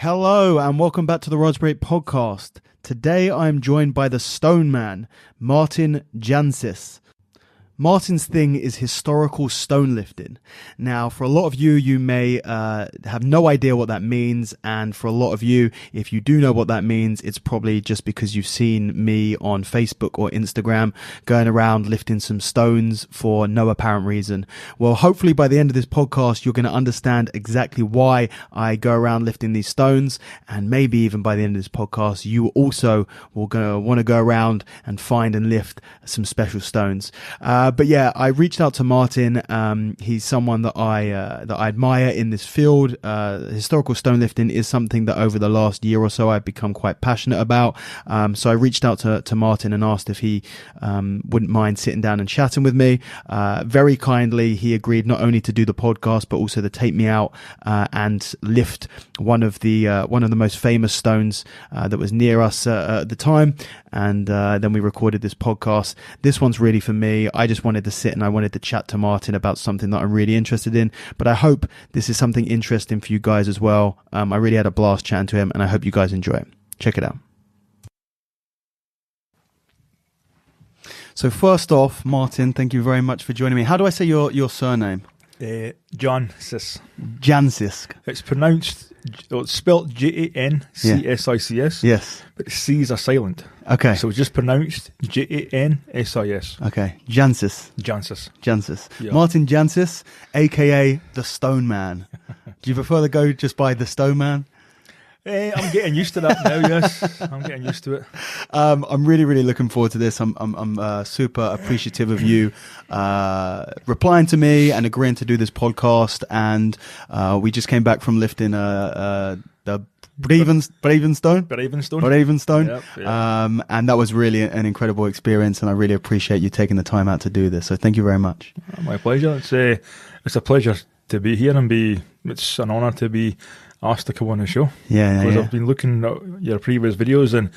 Hello and welcome back to the Rods Break podcast. Today I am joined by the Stone Man, Martin Jancis. Martin's thing is historical stone lifting. Now, for a lot of you, you may have no idea what that means. And for a lot of you, if you do know what that means, it's probably just because you've seen me on Facebook or Instagram going around lifting some stones for no apparent reason. Well, hopefully by the end of this podcast, you're going to understand exactly why I go around lifting these stones. And maybe even by the end of this podcast, you also will want to go around and find and lift some special stones. But yeah, I reached out to Martin. He's someone that I admire in this field. Historical stone lifting is something that over the last year or so I've become quite passionate about. So I reached out to Martin and asked if he wouldn't mind sitting down and chatting with me. Very kindly, he agreed not only to do the podcast but also to take me out and lift one of the most famous stones that was near us at the time. And then we recorded this podcast. This one's really for me. I just wanted to sit and I wanted to chat to Martin about something that I'm really interested in. But I hope this is something interesting for you guys as well. I really had a blast chatting to him and I hope you guys enjoy it. Check it out. So first off, Martin, thank you very much for joining me. How do I say your surname? Jancis. Jancis. It's spelled Jancisc. Yes. But the C's are silent. Okay. So it's just pronounced Jancis. Okay. Jancis. Yeah. Martin Jancis, aka the Stone Man. Do you prefer to go just by the Stone Man? I'm getting used to that now, yes. I'm getting used to it. I'm really, really looking forward to this. I'm super appreciative of you replying to me and agreeing to do this podcast. And we just came back from lifting the Bravenstone. Yep. And that was really an incredible experience. And I really appreciate you taking the time out to do this. So thank you very much. My pleasure. It's a pleasure to be here and it's an honour to be asked to come on the show. Because I've been looking at your previous videos and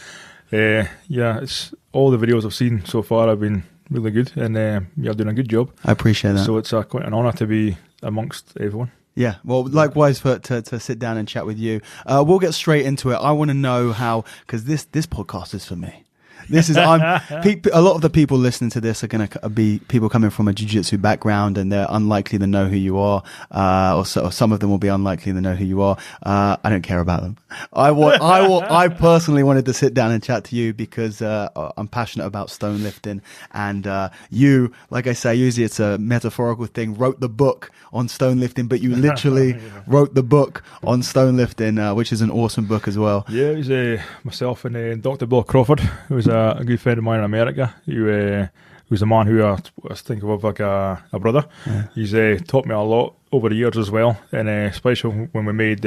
it's all the videos I've seen so far have been really good and you're doing a good job. I appreciate that. So it's quite an honour to be amongst everyone. Yeah, well, likewise to sit down and chat with you. We'll get straight into it. I want to know how, because this podcast is for me. This is a lot of the people listening to this are going to be people coming from a jiu-jitsu background, and they're unlikely to know who you are, or some of them will be unlikely to know who you are. I don't care about them. I personally wanted to sit down and chat to you because I'm passionate about stone lifting, and you, like I say, usually it's a metaphorical thing, wrote the book on stone lifting, but you literally wrote the book on stone lifting, which is an awesome book as well. Yeah, it was myself and Dr. Bill Crawford, who was a good friend of mine in America. He was a man who I think of like a brother. Yeah. He's taught me a lot over the years as well, and especially when we made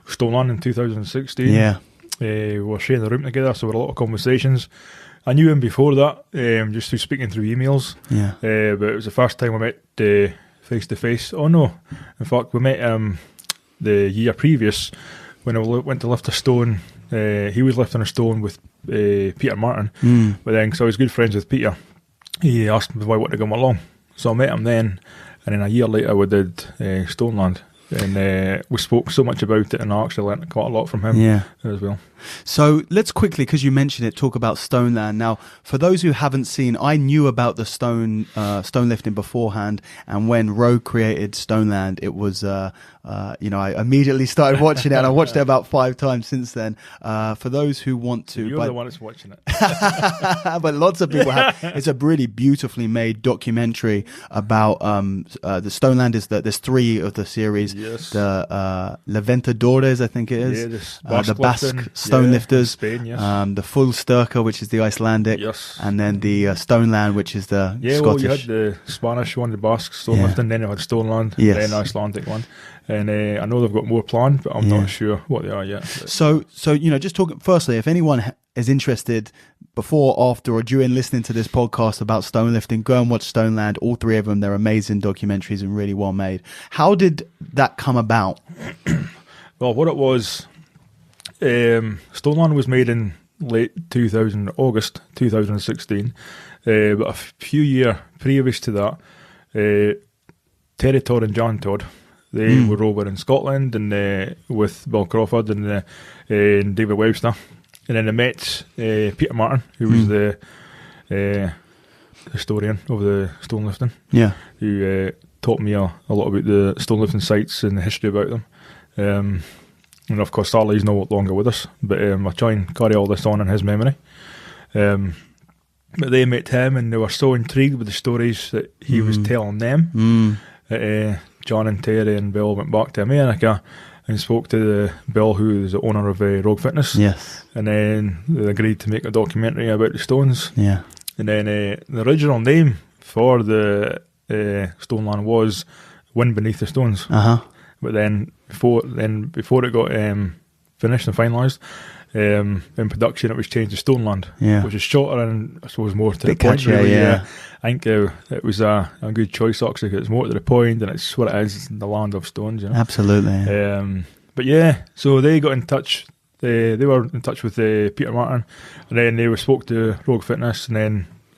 Stoneland in 2016. Yeah, we were sharing the room together, so there were a lot of conversations. I knew him before that, just through speaking through emails. Yeah, but it was the first time we met face to face. Oh no, in fact, we met the year previous when I went to lift a stone. He was lifting a stone with Peter Martin, but then because I was good friends with Peter, he asked me if I wanted to come along. So I met him then, and then a year later we did Stoneland, and we spoke so much about it, and I actually learned quite a lot from him as well. So let's quickly, because you mentioned it, talk about Stoneland. Now, for those who haven't seen, I knew about the stone lifting beforehand, and when Rogue created Stoneland, it was I immediately started watching it, and I watched it about 5 times since then. For those who want to, you're the one that's watching it, but lots of people have. It's a really beautifully made documentary about the Stoneland. There's 3 of the series. Yes. The Levantadores, I think it is. The Basque stone lifters, Spain, yes. The full Sturker, which is the Icelandic, yes. And then the Stoneland, which is the Scottish. Well, you had the Spanish one, the Basque stone lifting, then you had Stoneland, then the Icelandic one. And I know they've got more planned, but I'm not sure what they are yet. But. So just talking, firstly, if anyone is interested before, after, or during listening to this podcast about stone lifting, go and watch Stoneland, all 3 of them. They're amazing documentaries and really well made. How did that come about? Well, what it was, Stoneland was made in August 2016, but a few years previous to that, Terry Todd and John Todd, They were over in Scotland and with Bill Crawford and David Webster. And then I met Peter Martin, who was the historian of the stone lifting. Yeah. Who taught me a lot about the stone lifting sites and the history about them. And of course, Charlie's no longer with us, but I'll try and carry all this on in his memory. But they met him and they were so intrigued with the stories that he was telling them. John and Terry and Bill went back to America and spoke to Bill, who is the owner of Rogue Fitness. Yes. And then they agreed to make a documentary about the stones. Yeah. And then the original name for the Stoneland was Wind Beneath the Stones. But then before it got finished and finalised, in production it was changed to Stoneland, which is shorter and I suppose more to the point. Catchier, really. yeah. I think it was a good choice actually, 'cause it's more to the point and it's what it is, the land of stones. You know? Absolutely. But yeah, so they got in touch. They were in touch with Peter Martin, and then they spoke to Rogue Fitness, and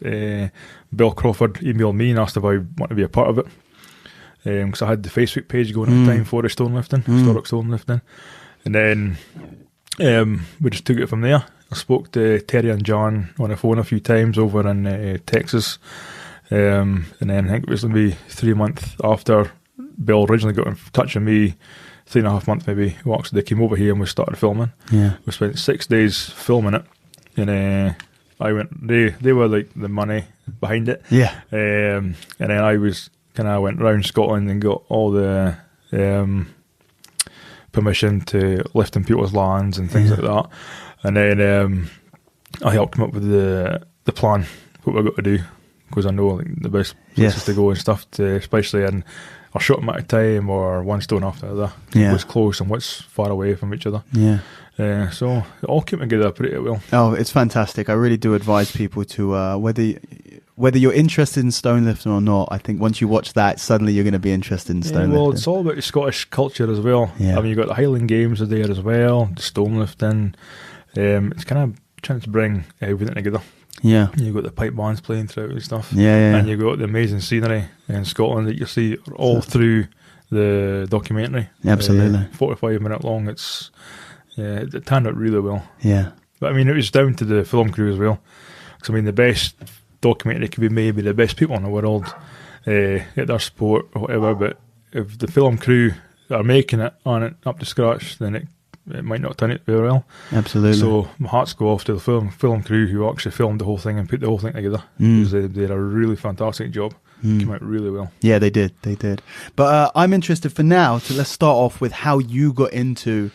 then Bill Crawford emailed me and asked if I wanted to be a part of it. Because I had the Facebook page going at the time for the stone lifting, historic stone lifting. And then we just took it from there. I spoke to Terry and John on the phone a few times over in Texas. And then I think it was maybe 3 months after Bill originally got in touch with me, 3.5 months maybe, they came over here and we started filming. Yeah. We spent 6 days filming it. And I went, they were like the money behind it. Yeah. And then I went round Scotland and got all the permission to lift in people's lands and things like that. And then I helped come up with the plan, what we're going to do, because I know like, the best places to go and stuff, especially in a short amount of time or one stone after the other. What's close and what's far away from each other. Yeah. So it all came together pretty well. Oh, it's fantastic. I really do advise people to, whether you're interested in stone lifting or not, I think once you watch that, suddenly you're going to be interested in stone lifting. Well, it's all about the Scottish culture as well. Yeah. I mean, you've got the Highland Games are there as well, the stone lifting. It's kind of trying to bring everything together. Yeah. You've got the pipe bands playing throughout and stuff. Yeah. And you've got the amazing scenery in Scotland that you see all through the documentary. Absolutely. 45-minute long. It turned out really well. Yeah. But I mean, it was down to the film crew as well. Because I mean, the best documentary could be made by the best people in the world at their sport or whatever. But if the film crew are making it on it up to scratch, then it might not turn out very well. Absolutely. So my hearts go off to the film crew who actually filmed the whole thing and put the whole thing together. Because they did a really fantastic job. Came out really well. Yeah, they did. But I'm interested for now let's start off with how you got into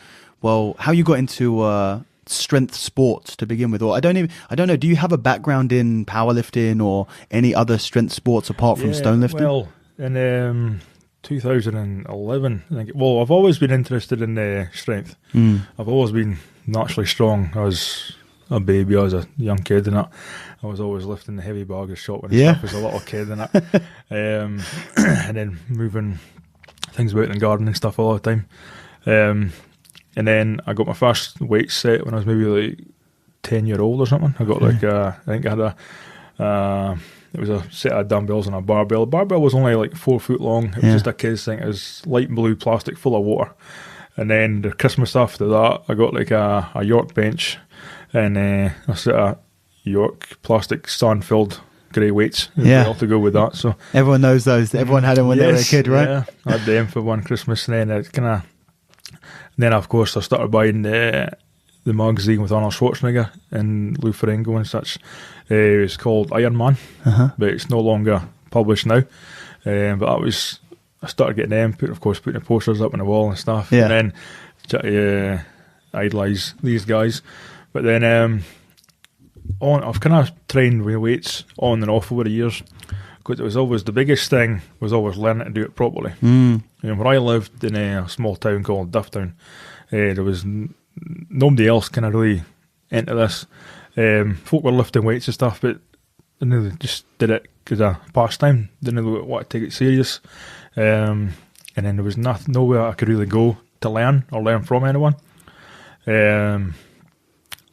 strength sports to begin with. Or I don't know, do you have a background in powerlifting or any other strength sports apart from stone lifting? Well, in 2011, I think. Well, I've always been interested in strength. I've always been naturally strong. I was a baby, I was a young kid, and I was always lifting the heavy bag of shot when stuff as a little kid, and that. And then moving things about in the garden and stuff all the time. And then I got my first weight set when I was maybe like 10-year-old or something. I got I think I had it was a set of dumbbells and a barbell. The barbell was only like 4 foot long. It was just a kid's thing. It was light blue plastic full of water. And then the Christmas after that, I got like a York bench and a set of York plastic sand-filled grey weights to go with that. So everyone knows those. Everyone had them when they were a kid, right? Yeah, I had them for one Christmas, and then then of course I started buying the magazine with Arnold Schwarzenegger and Lou Ferrigno and such. It was called Iron Man, but it's no longer published now. But I started getting them, putting the posters up on the wall and stuff. Yeah. And then try to idolise these guys. But then I've kind of trained with weights on and off over the years, because it was always the biggest thing was always learning to do it properly. Where I lived in a small town called Dufftown, there was nobody else kind of really into this. Folk were lifting weights and stuff, but they just did it as a pastime. Didn't really want to take it serious. And then there was nowhere I could really go to learn or learn from anyone.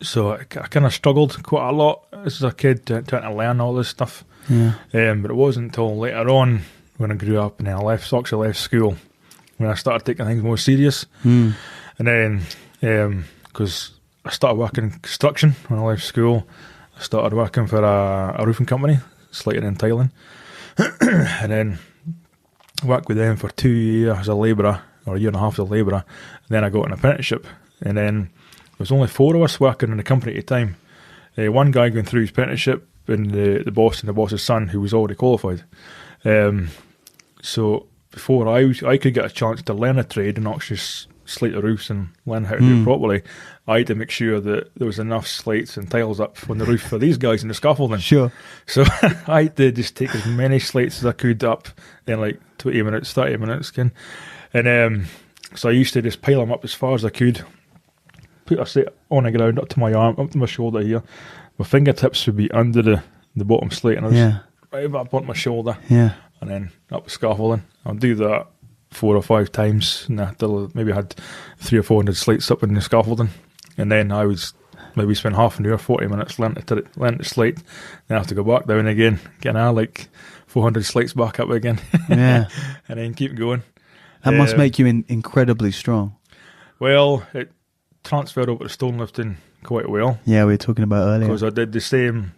So I kind of struggled quite a lot as a kid trying to learn all this stuff. Yeah. But it wasn't until later on when I grew up and then I left school, when I started taking things more serious. And then, because I started working in construction when I left school, I started working for a roofing company, Slater in Thailand. And then worked with them for 2 years as a labourer, or a year and a half as a labourer. And then I got an apprenticeship. And then there was only 4 of us working in the company at the time. One guy going through his apprenticeship, and the boss and the boss's son, who was already qualified. So before I could get a chance to learn a trade and actually slate the roofs and learn how to do it properly, I had to make sure that there was enough slates and tiles up on the roof for these guys in the scaffolding. Sure. So I had to just take as many slates as I could up in like 20 minutes, 30 minutes. And so I used to just pile them up as far as I could, put a slate on the ground up to my arm, up to my shoulder here. My fingertips would be under the bottom slate, and I was right up on my shoulder. Yeah. And then up the scaffolding. I'll do that 4 or 5 times until maybe I had 300 or 400 slates up in the scaffolding. And then I would maybe spend half an hour, 40 minutes learning to slate. Then I have to go back down again, get like 400 slates back up again. Yeah. And then keep going. That must make you incredibly strong. Well, it transferred over to stone lifting quite well. Yeah, we were talking about earlier. Because I did the same.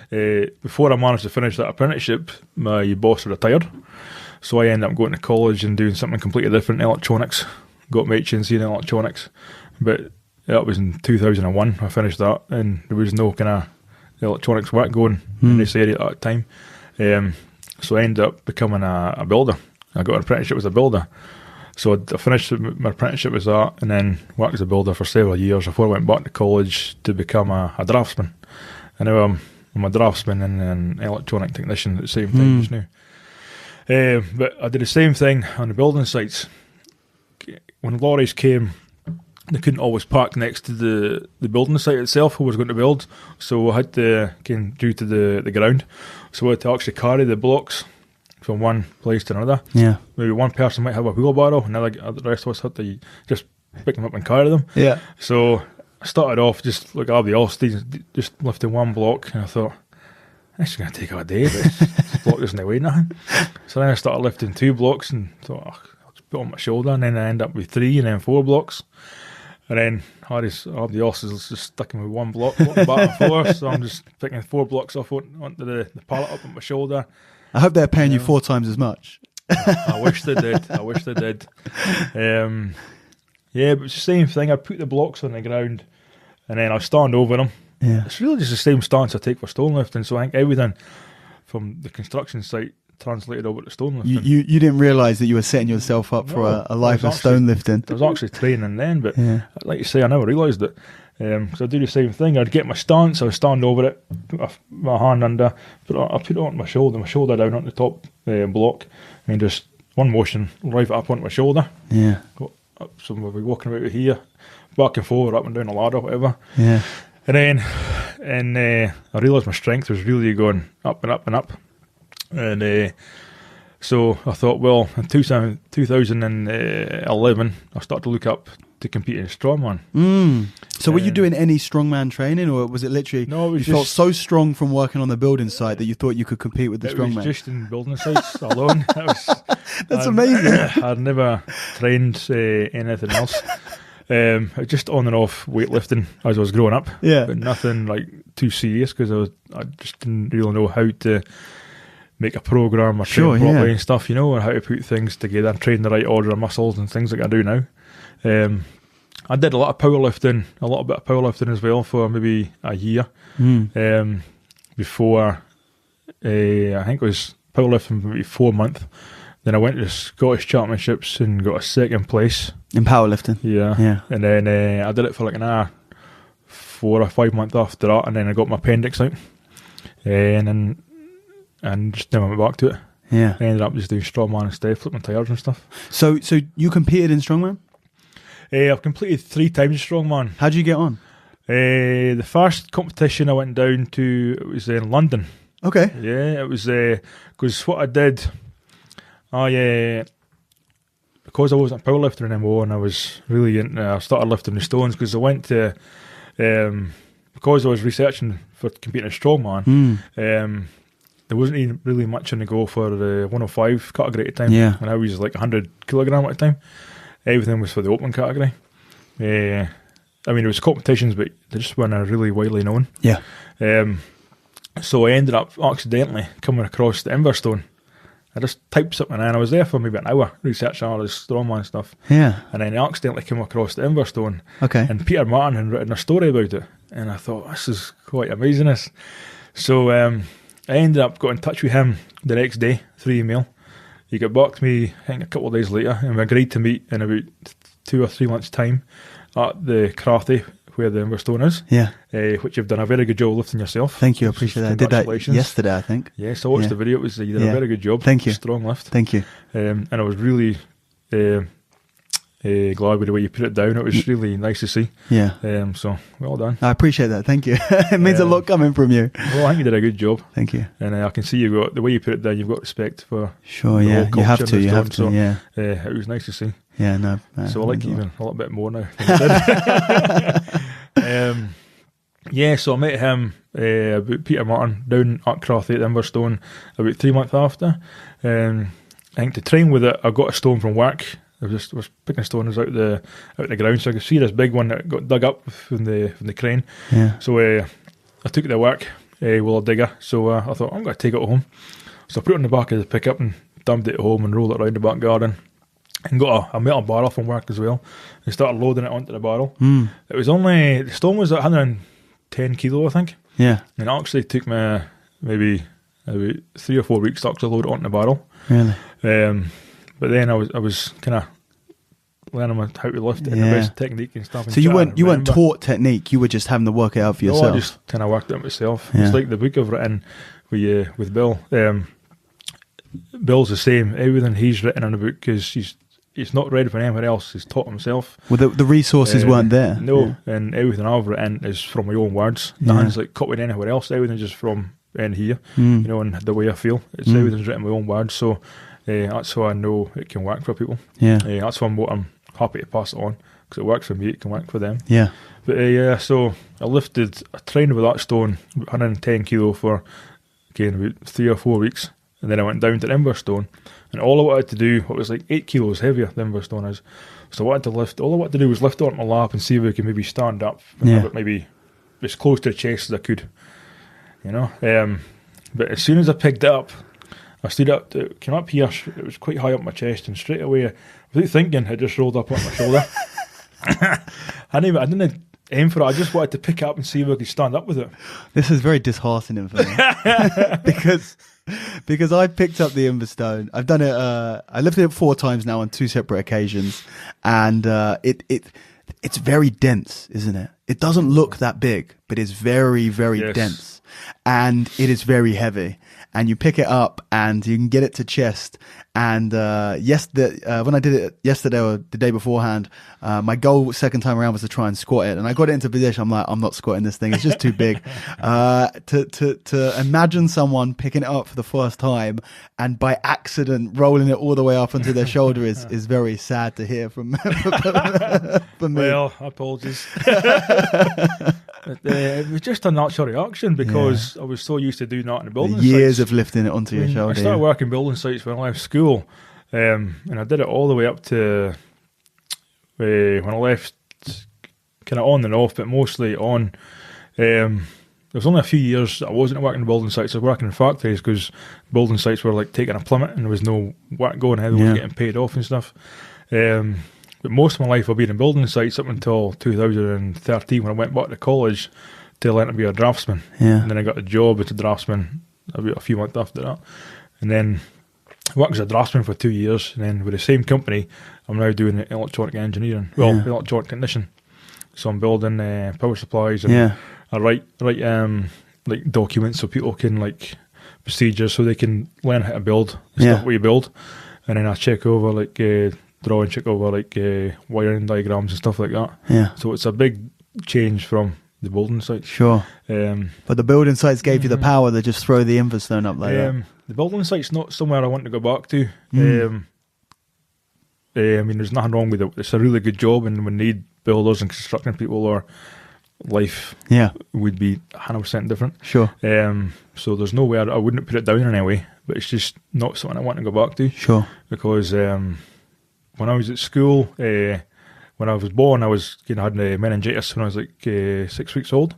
Before I managed to finish that apprenticeship, my boss retired. So I ended up going to college and doing something completely different, electronics. Got my HNC in electronics. But that was in 2001. I finished that, and there was no kind of electronics work going in this area at that time. So I ended up becoming a builder. I got an apprenticeship as a builder. So I finished my apprenticeship as that, and then worked as a builder for several years before I went back to college to become a draftsman. And now I'm a draftsman and an electronic technician at the same time just now. But I did the same thing on the building sites. When lorries came, they couldn't always park next to the building site itself who was going to build, so I had to, due to the ground, so I had to actually carry the blocks from one place to another. Yeah. Maybe one person might have a wheelbarrow, and the rest of us had to just pick them up and carry them. Yeah. So I started off just like everybody else, just lifting one block, and I thought, this is going to take a day, but this block doesn't weigh nothing. So then I started lifting 2 blocks and thought, I'll just put it on my shoulder, and then I end up with 3 and then 4 blocks. And then everybody else is just sticking with one block back and forth, so I'm just picking 4 blocks off onto the pallet up on my shoulder. I hope they're paying you 4 times as much. I wish they did. Yeah, but it's the same thing. I put the blocks on the ground and then I stand over them. Yeah. It's really just the same stance I take for stone lifting. So I think everything from the construction site translated over to stone lifting. You didn't realise that you were setting yourself up for a life of stone lifting. I was actually training then, but like you say, I never realised it. So I do the same thing. I'd get my stance, I would stand over it, put my hand under, I put it on my shoulder down on the top block, and just one motion, drive it up onto my shoulder. Yeah. Go up, so we'll be walking about here, back and forward, up and down the ladder, whatever. Yeah. And then I realised my strength was really going up and up and up. And so I thought, well, in 2011, I started to look up to compete in strongman. So were you doing any strongman training, or was it literally you felt so strong from working on the building site that you thought you could compete with the strongman? It was just in building sites alone. That's amazing. I'd never trained anything else. Just on and off weightlifting as I was growing up. Yeah. But nothing like too serious, because I just didn't really know how to make a program or train properly and stuff, or how to put things together and train the right order of muscles and things like I do now. I did a lot of powerlifting, a little bit of powerlifting as well for maybe a year. Before, I think it was powerlifting for maybe 4 months. Then I went to the Scottish Championships and got a 2nd place. In powerlifting? Yeah. And then I did it for like another 4 or 5 months after that, and then I got my appendix out. And just never went back to it. Yeah. I ended up just doing strongman instead, flipping tires and stuff. So you competed in strongman? I've completed 3 times strongman. How'd you get on? The first competition I went down to, it was in London. Okay. Yeah, it was because what I did, because I wasn't a powerlifter anymore, and I was really I started lifting the stones, because I went to, because I was researching for competing in strongman, there wasn't even really much on the go for the 105 category at the time. Yeah. And I was like 100 kilogram at the time. Everything was for the open category. I mean, it was competitions, but they just weren't really widely known. Yeah. So I ended up accidentally coming across the Inverstone. I just typed something in. I was there for maybe an hour researching all this strongman stuff. Yeah. And then I accidentally came across the Inverstone. Okay. And Peter Martin had written a story about it. And I thought, this is quite amazing. This. So I ended up got in touch with him the next day through email. He got back to me, I think, a couple of days later, and we agreed to meet in about 2 or 3 months' time at the Crathy, where the Inverstone is. Yeah. Which you've done a very good job lifting yourself. Thank you, I appreciate that. I did that yesterday, I think. Yes, I watched the video. You did a very good job. Thank you. Strong lift. Thank you. And I was really glad with the way you put it down. It was really nice to see. Yeah. So, well done. I appreciate that. Thank you. It means a lot coming from you. Well, I think you did a good job. Thank you. And I can see you've got, the way you put it down, you've got respect for Sure, the yeah. whole You have culture to, so, yeah. It was nice to see. Yeah, no. So I like you even a little bit more now than I did. Yeah, so I met him, about Peter Martin, down at Crathy at Inverstone about 3 months after. I think to train with it, I got a stone from work. I was picking stones out the ground, so I could see this big one that got dug up from the crane. Yeah. So I took it to work with a digger. So I thought, I'm going to take it home. So I put it on the back of the pickup and dumped it home and rolled it around the back garden. And got a metal barrel from work as well. And started loading it onto the barrel. It was only, the stone was at 110 kilo, I think. Yeah. And it actually took me maybe about 3 or 4 weeks to actually load it onto the barrel. Really? But then I was kind of learning how to lift it and the best technique and stuff. And so you weren't taught technique, you were just having to work it out for yourself? No, I just kind of worked it out myself. Yeah. It's like the book I've written with Bill. Bill's the same. Everything he's written in the book is he's not read from anywhere else. He's taught himself. Well, the resources weren't there. No, and everything I've written is from my own words. Nothing's like copied anywhere else. Everything's just from in here, you know, and the way I feel. It's everything's written in my own words. So that's how I know it can work for people. Yeah. That's what I'm happy to pass it on, because it works for me, it can work for them. Yeah. But so I trained with that stone, 110 kilo for, again, about 3 or 4 weeks. And then I went down to the Inverstone, and all I wanted to do, what was like 8 kilos heavier than Inverstone is. So all I wanted to do was lift it on my lap and see if I could maybe stand up and have it maybe as close to the chest as I could, you know. But as soon as I picked it up, I stood up, it came up here, it was quite high up my chest, and straight away, without thinking, it just rolled up on my shoulder. I didn't aim for it, I just wanted to pick it up and see if I could stand up with it. This is very disheartening for me. because I picked up the Inverstone. I've done it, I lifted it 4 times now on 2 separate occasions, and it's very dense, isn't it? It doesn't look that big, but it's very, very dense, and it is very heavy. And you pick it up and you can get it to chest. And when I did it yesterday or the day beforehand, my goal second time around was to try and squat it. And I got it into position. I'm like, I'm not squatting this thing. It's just too big. To imagine someone picking it up for the first time and by accident rolling it all the way up onto their shoulder is very sad to hear from for me. Well, apologies. It was just a natural reaction because I was so used to doing that in the building sites. Years of lifting it onto your shoulder. I started working building sites when I left school, and I did it all the way up to when I left, kind of on and off, but mostly on. There was only a few years that I wasn't working in building sites. I was working in factories because building sites were like taking a plummet and there was no work going ahead. I was getting paid off and stuff. But most of my life I've been in building sites up until 2013 when I went back to college to learn to be a draftsman. Yeah. And then I got a job as a draftsman about a few months after that. And then I worked as a draftsman for 2 years. And then with the same company, I'm now doing electronic engineering. Well, electronic technician. So I'm building power supplies and I write like documents so people can, like, procedures so they can learn how to build the stuff we build. And then I check over like draw and check over like wiring diagrams and stuff like that. Yeah. So it's a big change from the building sites. Sure. But the building sites gave you the power to just throw the Inverstone up like that. The building site's not somewhere I want to go back to. I mean, there's nothing wrong with it. It's a really good job, and we need builders and construction people or life Yeah. would be 100% different. Sure. So there's no way I wouldn't put it down in any way, but it's just not something I want to go back to. Sure. Because when I was at school, when I was born, I had meningitis when I was like 6 weeks old,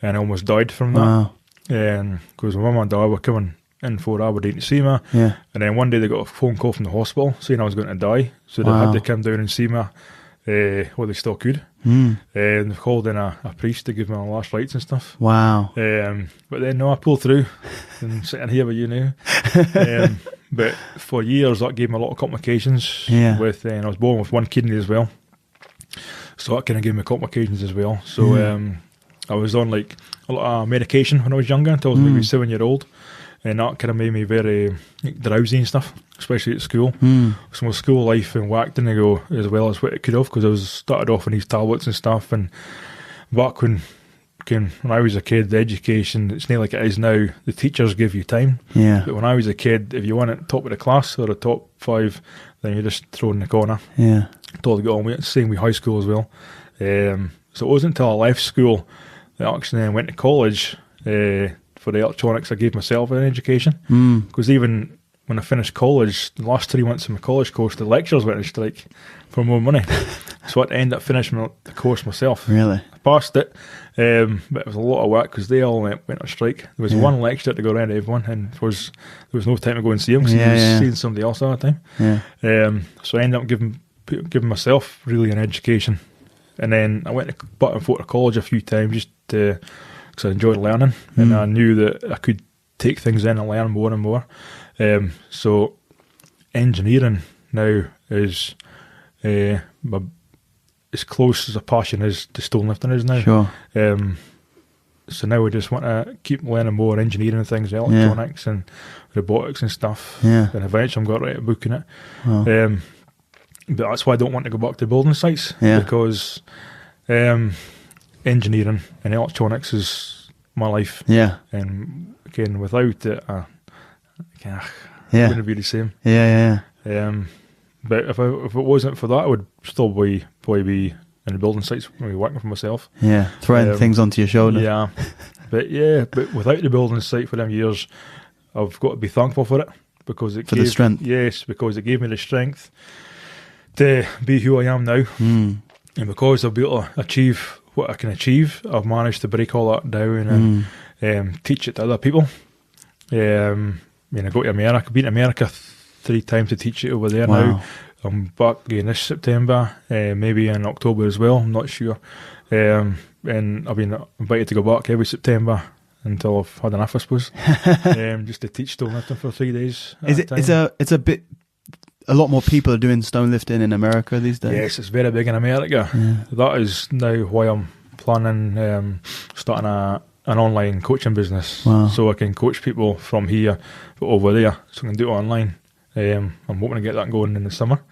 and I almost died from that. Wow. Because my mum and dad were coming in for Aberdeen to see me, Yeah. and then one day they got a phone call from the hospital saying I was going to die, so they had to come down and see me. Well, they still could. And they called in a priest to give me my last rites and stuff. Wow. But then, no, I pulled through and sitting here with you now. But for years, that gave me a lot of complications. Yeah. And I was born with one kidney as well. So that kind of gave me complications as well. So I was on like a lot of medication when I was younger until I was maybe 7-year-old. And that kind of made me very drowsy and stuff, especially at school. So my school life and work didn't go as well as what it could have, because I was started off on these tablets and stuff. And back when I was a kid, the education, it's not like it is now. The teachers give you time. Yeah. But when I was a kid, if you weren't at the top of the class or the top 5, then you're just thrown in the corner. Yeah. Totally got on with it. Same with high school as well. So it wasn't until I left school that I actually then went to college for the electronics. I gave myself an education. Because even when I finished college, the last 3 months of my college course, the lecturers went on strike for more money. So I had to end up finishing the course myself. Really? I passed it, but it was a lot of work because they all went on strike. There was one lecturer to go around to everyone, and there was no time to go and see him because he was seeing somebody else all the time. Yeah. So I ended up giving myself really an education. And then I went back and forth to college a few times just because I enjoyed learning, and I knew that I could take things in and learn more and more. So engineering now is as close as a passion is to stone lifting is now. Sure. So now we just want to keep learning more engineering things, electronics and robotics and stuff. Yeah. And eventually I'm got right at booking it. Wow. But that's why I don't want to go back to building sites, because engineering and electronics is my life. Yeah. And again, without it, it wouldn't be the same. Yeah. But if it wasn't for that, I would still probably be in the building sites, maybe working for myself. Yeah. Throwing things onto your shoulder. Yeah. But without the building site for them years, I've got to be thankful for it, because it gave the strength. Yes, because it gave me the strength to be who I am now. And because I'll be able to achieve what I can achieve, I've managed to break all that down and teach it to other people. I go to America. I've been to America 3 times to teach it over there now. I'm back again this September, maybe in October as well, I'm not sure. And I've been invited to go back every September until I've had enough, I suppose. Just to teach stone lifting for 3 days. It's a lot more people are doing stone lifting in America these days. Yes, it's very big in America. Yeah. That is now why I'm planning starting an online coaching business. Wow. So I can coach people from here but over there, so I can do it online. I'm hoping to get that going in the summer.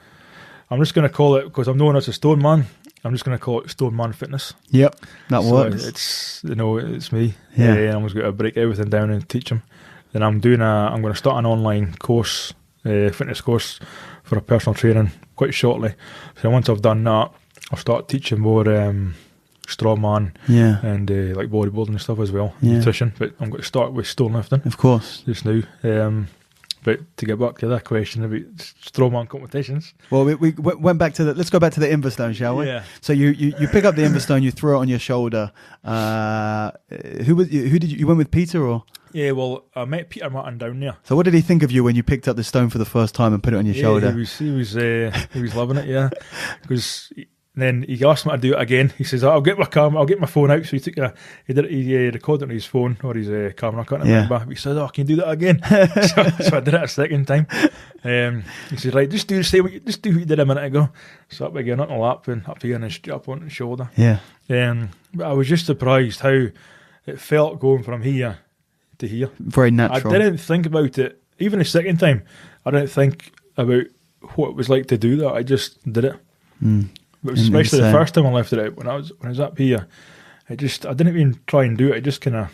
I'm just going to call it, because I'm known as a Stone Man, I'm just going to call it Stone Man Fitness. Yep, that works. It's me. Yeah. I'm just going to break everything down and teach them. Then I'm going to start an online course, fitness course for a personal training quite shortly. So once I've done that, I'll start teaching more strongman and like bodybuilding and stuff as well, nutrition. But I'm going to start with stone lifting, of course, just now. But to get back to that question about strongman competitions. Well, we went back to let's go back to the Inverstone, shall we? Yeah. So you pick up the Inverstone, you throw it on your shoulder. Who did you went with, Peter or? Yeah, well, I met Peter Martin down there. So what did he think of you when you picked up the stone for the first time and put it on your shoulder? He was loving it, yeah. Because then he asked me to do it again. He says, "I'll get my camera, I'll get my phone out." So he took he recorded it on his phone or his camera. I can't remember. He said, "Oh, can you do that again?" so I did it a second time. He said, "Right, just do what you did a minute ago." So up again on the lap and up here and straight up on the shoulder. Yeah. But I was just surprised how it felt going from here to here. Very natural. I didn't think about it. Even the second time, I didn't think about what it was like to do that. I just did it. But especially the first time I lifted it, when I was up here, I didn't even try and do it. I just kind of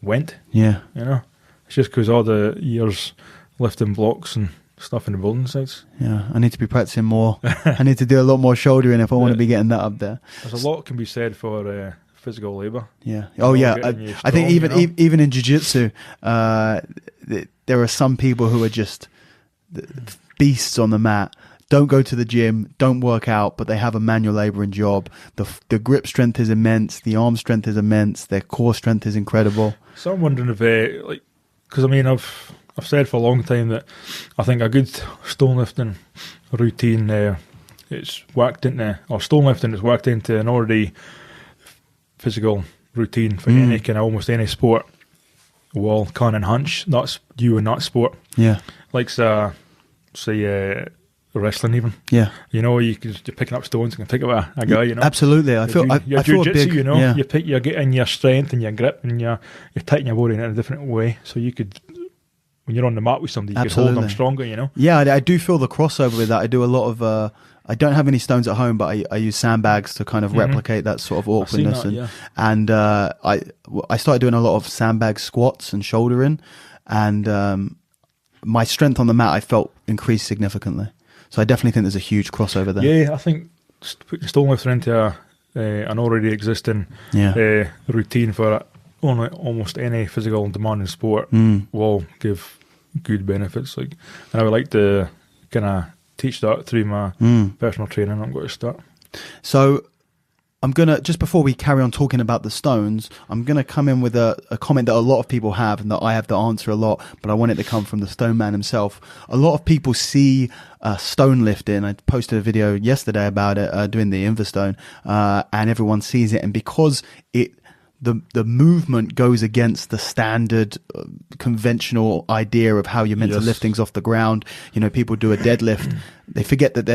went. Yeah. It's just because all the years lifting blocks and stuff in the building sites. Yeah, I need to be practicing more. I need to do a lot more shouldering if I want to be getting that up there. There's a lot can be said for physical labour. Yeah. Oh, yeah. I think even in jiu-jitsu, there are some people who are just beasts on the mat. Don't go to the gym, don't work out, but they have a manual labouring job. The grip strength is immense, the arm strength is immense, their core strength is incredible. So I'm wondering if, because I mean, I've said for a long time that I think a good stone lifting routine, it's worked into, or stone lifting is worked into an already physical routine for any kind of almost any sport. Will can enhance that's you in that sport. Yeah, like say wrestling even. Yeah, you're picking up stones and can pick up a guy. Absolutely. I feel jiu-jitsu, big. You're getting your strength and your grip and you're tightening your body in a different way. So you could, when you're on the mat with somebody, you can hold them stronger. Yeah, I do feel the crossover with that. I do a lot of. I don't have any stones at home, but I use sandbags to kind of replicate that sort of awkwardness. And I started doing a lot of sandbag squats and shouldering, and my strength on the mat I felt increased significantly. So I definitely think there's a huge crossover there. Yeah, I think putting stone lifter into an already existing routine for almost any physical demanding sport will give good benefits. And I would like to kind of teach that through my personal training. I'm going to start. So I'm going to, just before we carry on talking about the stones, I'm going to come in with a comment that a lot of people have and that I have to answer a lot, but I want it to come from the stone man himself. A lot of people see stone lifting. I posted a video yesterday about it, doing the Investone, and everyone sees it. And because the movement goes against the standard conventional idea of how you're meant to lift things off the ground. People do a deadlift. They forget that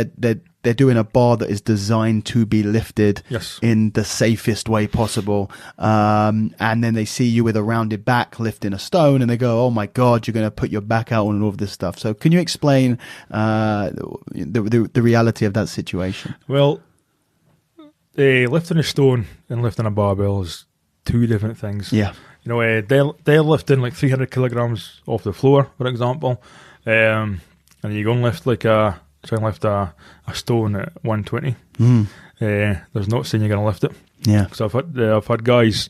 they're doing a bar that is designed to be lifted in the safest way possible. And then they see you with a rounded back lifting a stone and they go, oh my God, you're going to put your back out and all of this stuff. So can you explain the reality of that situation? Well, lifting a stone and lifting a barbell is two different things. Yeah. They're lifting like 300 kilograms off the floor, for example. And you go and lift try and lift a stone at 120. There's not saying you're going to lift it. Yeah. So I've had guys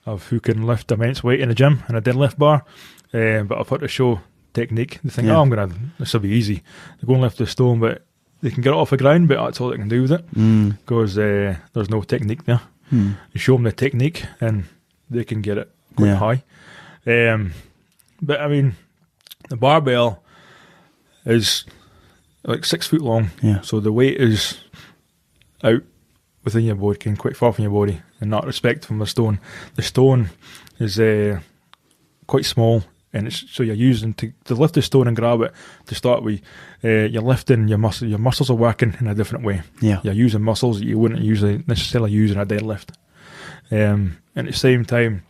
who can lift immense weight in a gym in a deadlift bar, but I've had to show technique. They think, this will be easy. They go and lift the stone, but they can get it off the ground, but that's all they can do with it because there's no technique there. You show them the technique and they can get it quite high. But I mean, the barbell is like 6 foot long, so the weight is out within your body, can quite far from your body, in that respect from the stone. The stone is quite small, and so you're using to lift the stone and grab it. To start with, you're lifting your muscle. Your muscles are working in a different way. Yeah, you're using muscles that you wouldn't necessarily use in a deadlift. And at the same time,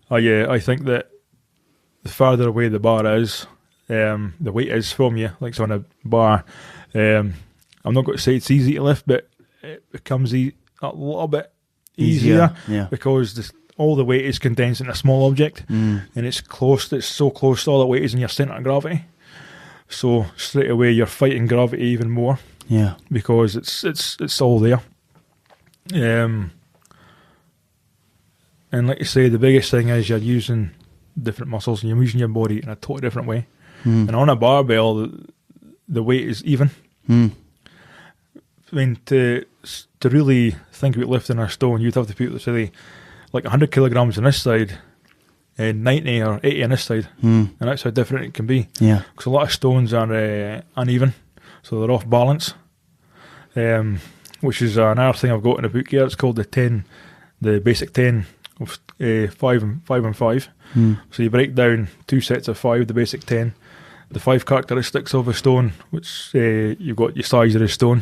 I think that the farther away the bar is, the weight is from you. Like so on a bar, I'm not going to say it's easy to lift, but it becomes a little bit easier because all the weight is condensed in a small object, and it's close. It's so close. All the weight is in your centre of gravity. So straight away you're fighting gravity even more. Yeah, because it's all there. And like you say, the biggest thing is you're using different muscles and you're using your body in a totally different way. And on a barbell, the weight is even. I mean, to really think about lifting a stone, you'd have to put, say, like 100 kilograms on this side and 90 or 80 on this side. And that's how different it can be. Yeah. Because a lot of stones are uneven, so they're off balance. Which is another thing I've got in the book here. It's called the basic 10 of 5 and 5. So you break down 2 sets of 5, the basic 10. The 5 characteristics of a stone, which you've got your size of the stone,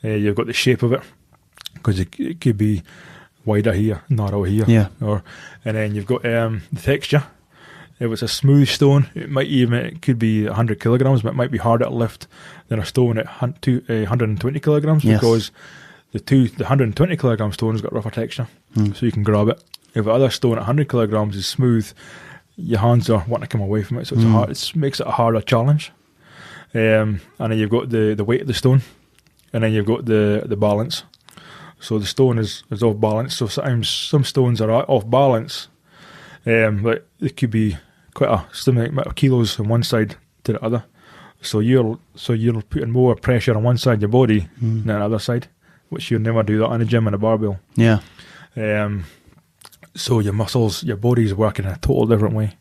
you've got the shape of it, because it could be wider here, narrow here, and then you've got the texture. If it's a smooth stone, it could be 100 kilograms, but it might be harder to lift than a stone at 120 kilograms because the 120 kilogram stone's got rougher texture, so you can grab it. If the other stone at 100 kilograms is smooth, your hands are wanting to come away from it, so it makes it a harder challenge. And then you've got the weight of the stone, and then you've got the balance. so the stone is off balance. So sometimes some stones are off balance, but it could be quite a similar amount of kilos on one side to the other. So you're putting more pressure on one side of your body than the other side, which you'll never do that in a gym on a barbell. Yeah. So your muscles, your body's working in a total different way.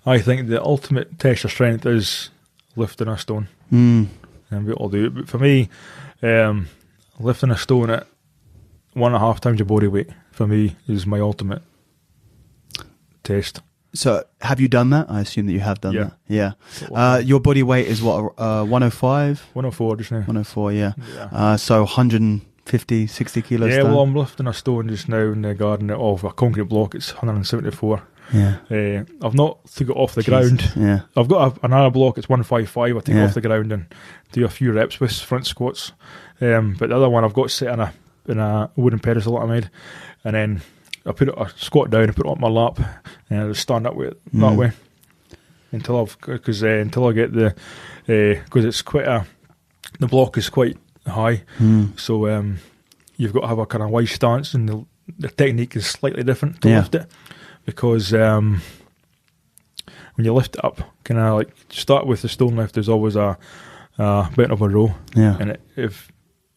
I think the ultimate test of strength is lifting a stone. And we all do it. But for me, lifting a stone at 1.5 times your body weight, for me, is my ultimate test. So have you done that? I assume that you have done that. Yeah. Your body weight is what, 105? 104 just now. 104, yeah. So 150, 60 kilos. Yeah, well, I'm lifting a stone just now in the garden of a concrete block. It's 174. Yeah. I've not took it off the ground. Yeah. I've got another block. It's 155. I take it off the ground and do a few reps with front squats. But the other one I've got set in a wooden pedestal that I made, and then I squat down and put it on my lap, and I just stand up with it that way until I get because it's quite the block is quite high, so you've got to have a kind of wide stance, and the technique is slightly different to lift it, because when you lift it up, kind of like start with the stone lift, there's always a bit of a row, and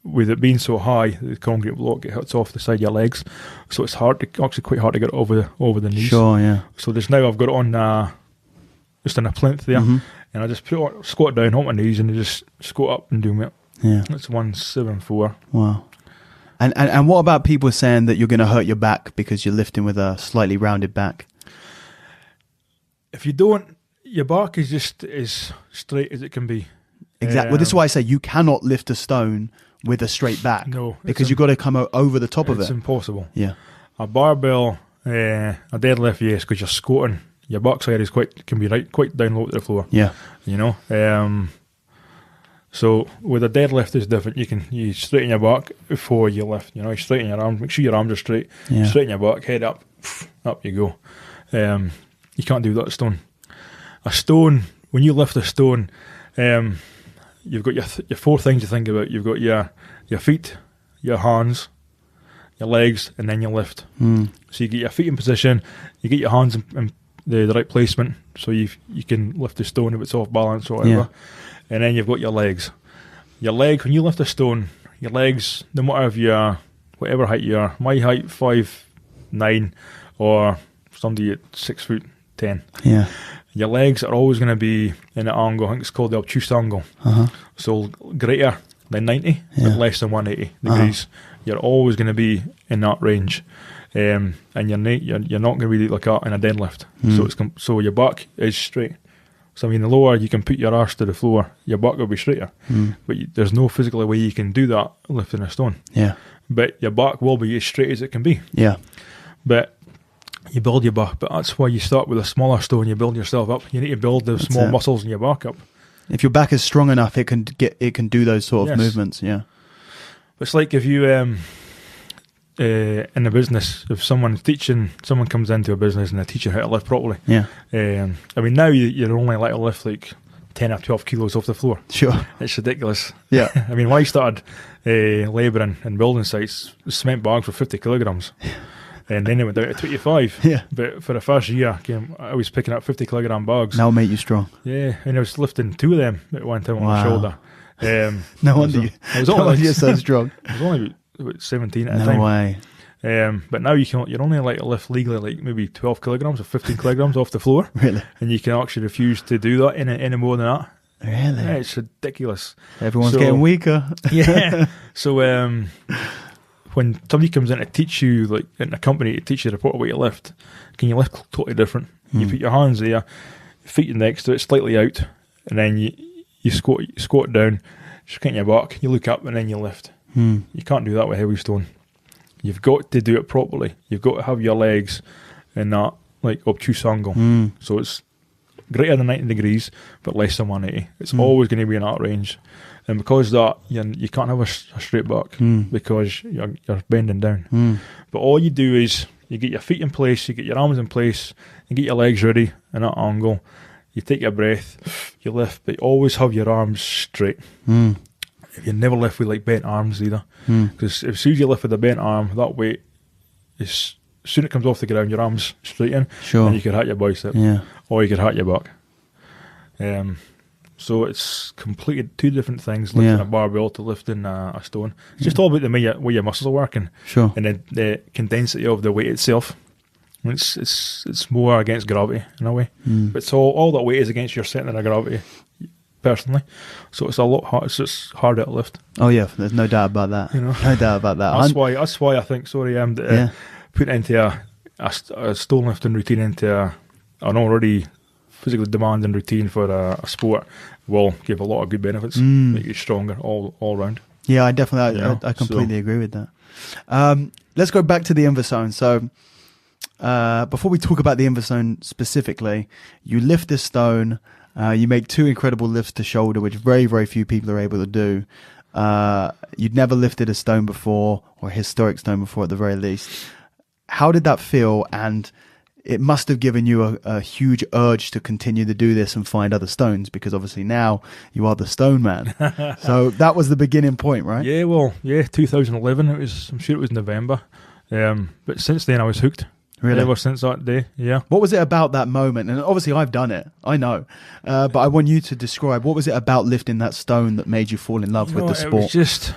with it being so high, the concrete block, it hits off the side of your legs, so it's actually quite hard to get it over the knees. Sure, yeah. So there's now I've got it on just on a plinth there, and I just squat down on my knees and just squat up and do it. Yeah, it's 174. Wow. And what about people saying that you're going to hurt your back because you're lifting with a slightly rounded back? If you don't, your back is just as straight as it can be. Exactly. Well, this is why I say you cannot lift a stone with a straight back. No, because you've got to come over the top of it. It's impossible. Yeah. A barbell, a deadlift, yes, because you're squatting. Your backside can be quite down low to the floor. Yeah. You know. So with a deadlift, it's different. You straighten your back before you lift. You know, you straighten your arms. Make sure your arms are straight. Yeah. Straighten your back, head up, up you go. You can't do that with stone. A stone, when you lift a stone, you've got your 4 things to think about. You've got your feet, your hands, your legs, and then you lift. So you get your feet in position, you get your hands in the right placement, so you can lift the stone if it's off balance or whatever. And then you've got your legs. Your leg, when you lift a stone, your legs, no matter if you're whatever height you are, my height 5'9", or somebody at 6'10". Yeah. Your legs are always going to be in an angle. I think it's called the obtuse angle. So greater than 90, but less than 180 degrees. You're always going to be in that range, and you're not going to be like that in a deadlift. So your back is straight. So I mean, the lower you can put your arse to the floor, your back will be straighter. But there's no physical way you can do that lifting a stone. Yeah. But your back will be as straight as it can be. Yeah. But you build your back, but that's why you start with a smaller stone. You build yourself up. You need to build the small muscles in your back up. If your back is strong enough, it can do those sort of movements. Yeah. It's like if you in a business, if someone comes into a business and they teach you how to lift properly. Yeah. I mean, now you're only allowed to lift like 10 or 12 kilos off the floor. Sure. It's ridiculous. Yeah. I mean, when I started labouring in building sites, the cement bags were 50 kilograms. And then it went down to 25. Yeah. But for the first year, I was picking up 50 kilogram bags. That'll make you strong. Yeah. And I was lifting 2 of them at one time on my shoulder. No wonder you're so strong. I was only about 17 at the time. No way. But now you're only allowed to lift legally like maybe 12 kilograms or 15 kilograms off the floor. Really? And you can actually refuse to do that any more than that. Really? Yeah, it's ridiculous. Everyone's getting weaker. Yeah. So when somebody comes in to teach you, like in a company, to teach you the proper way to lift, can you lift totally different? You put your hands there, your feet next to it, slightly out, and then you squat down, straighten your back, you look up, and then you lift. You can't do that with heavy stone. You've got to do it properly. You've got to have your legs in that like obtuse angle. So it's greater than 90 degrees, but less than 180. It's always going to be in that range. And because that, you can't have a straight back because you're bending down. But all you do is you get your feet in place, you get your arms in place, you get your legs ready in that angle. You take your breath, you lift, but you always have your arms straight. you never lift with like bent arms either, because as soon as you lift with a bent arm, that weight is soon it comes off the ground, your arms straight in, and you could hit your bicep, or you could hit your back. So it's completely two different things, lifting a barbell to lifting a stone. It's just all about the way your muscles are working, and then the condensity of the weight itself. It's more against gravity in a way, but it's all that weight is against your centre of gravity, personally. So it's a lot hard. It's just harder to lift. Oh yeah, there's no doubt about that. No doubt about that. That's why I think put into a stone lifting routine into an already physically demanding routine for a sport will give a lot of good benefits, make you stronger all round. Yeah, I definitely, I completely agree with that. Let's go back to the Inverzone. So before we talk about the Inverzone specifically, you lift this stone, you make 2 incredible lifts to shoulder, which very, very few people are able to do. You'd never lifted a stone before, or a historic stone before at the very least. How did that feel? And it must have given you a huge urge to continue to do this and find other stones, because obviously now you are the Stone Man. So that was the beginning point, right? Yeah, 2011. I'm sure it was November. But since then I was hooked. Really? Ever since that day, yeah. What was it about that moment? And obviously I've done it, I know. But I want you to describe, what was it about lifting that stone that made you fall in love with the sport? It was just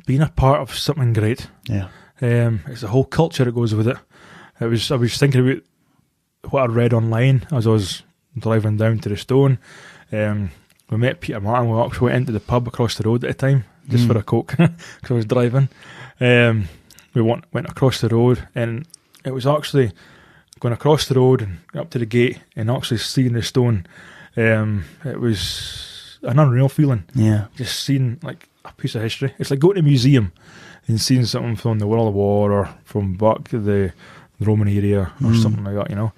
being a part of something great. Yeah. It's the whole culture that goes with it. I was thinking about what I read online as I was driving down to the stone. We met Peter Martin. We actually went into the pub across the road at the time, just for a Coke, because I was driving. We went across the road, and it was actually going across the road and up to the gate and actually seeing the stone. It was an unreal feeling. Yeah. Just seeing like a piece of history. It's like going to a museum and seeing something from the World War or from back the Roman area or something like that, you know.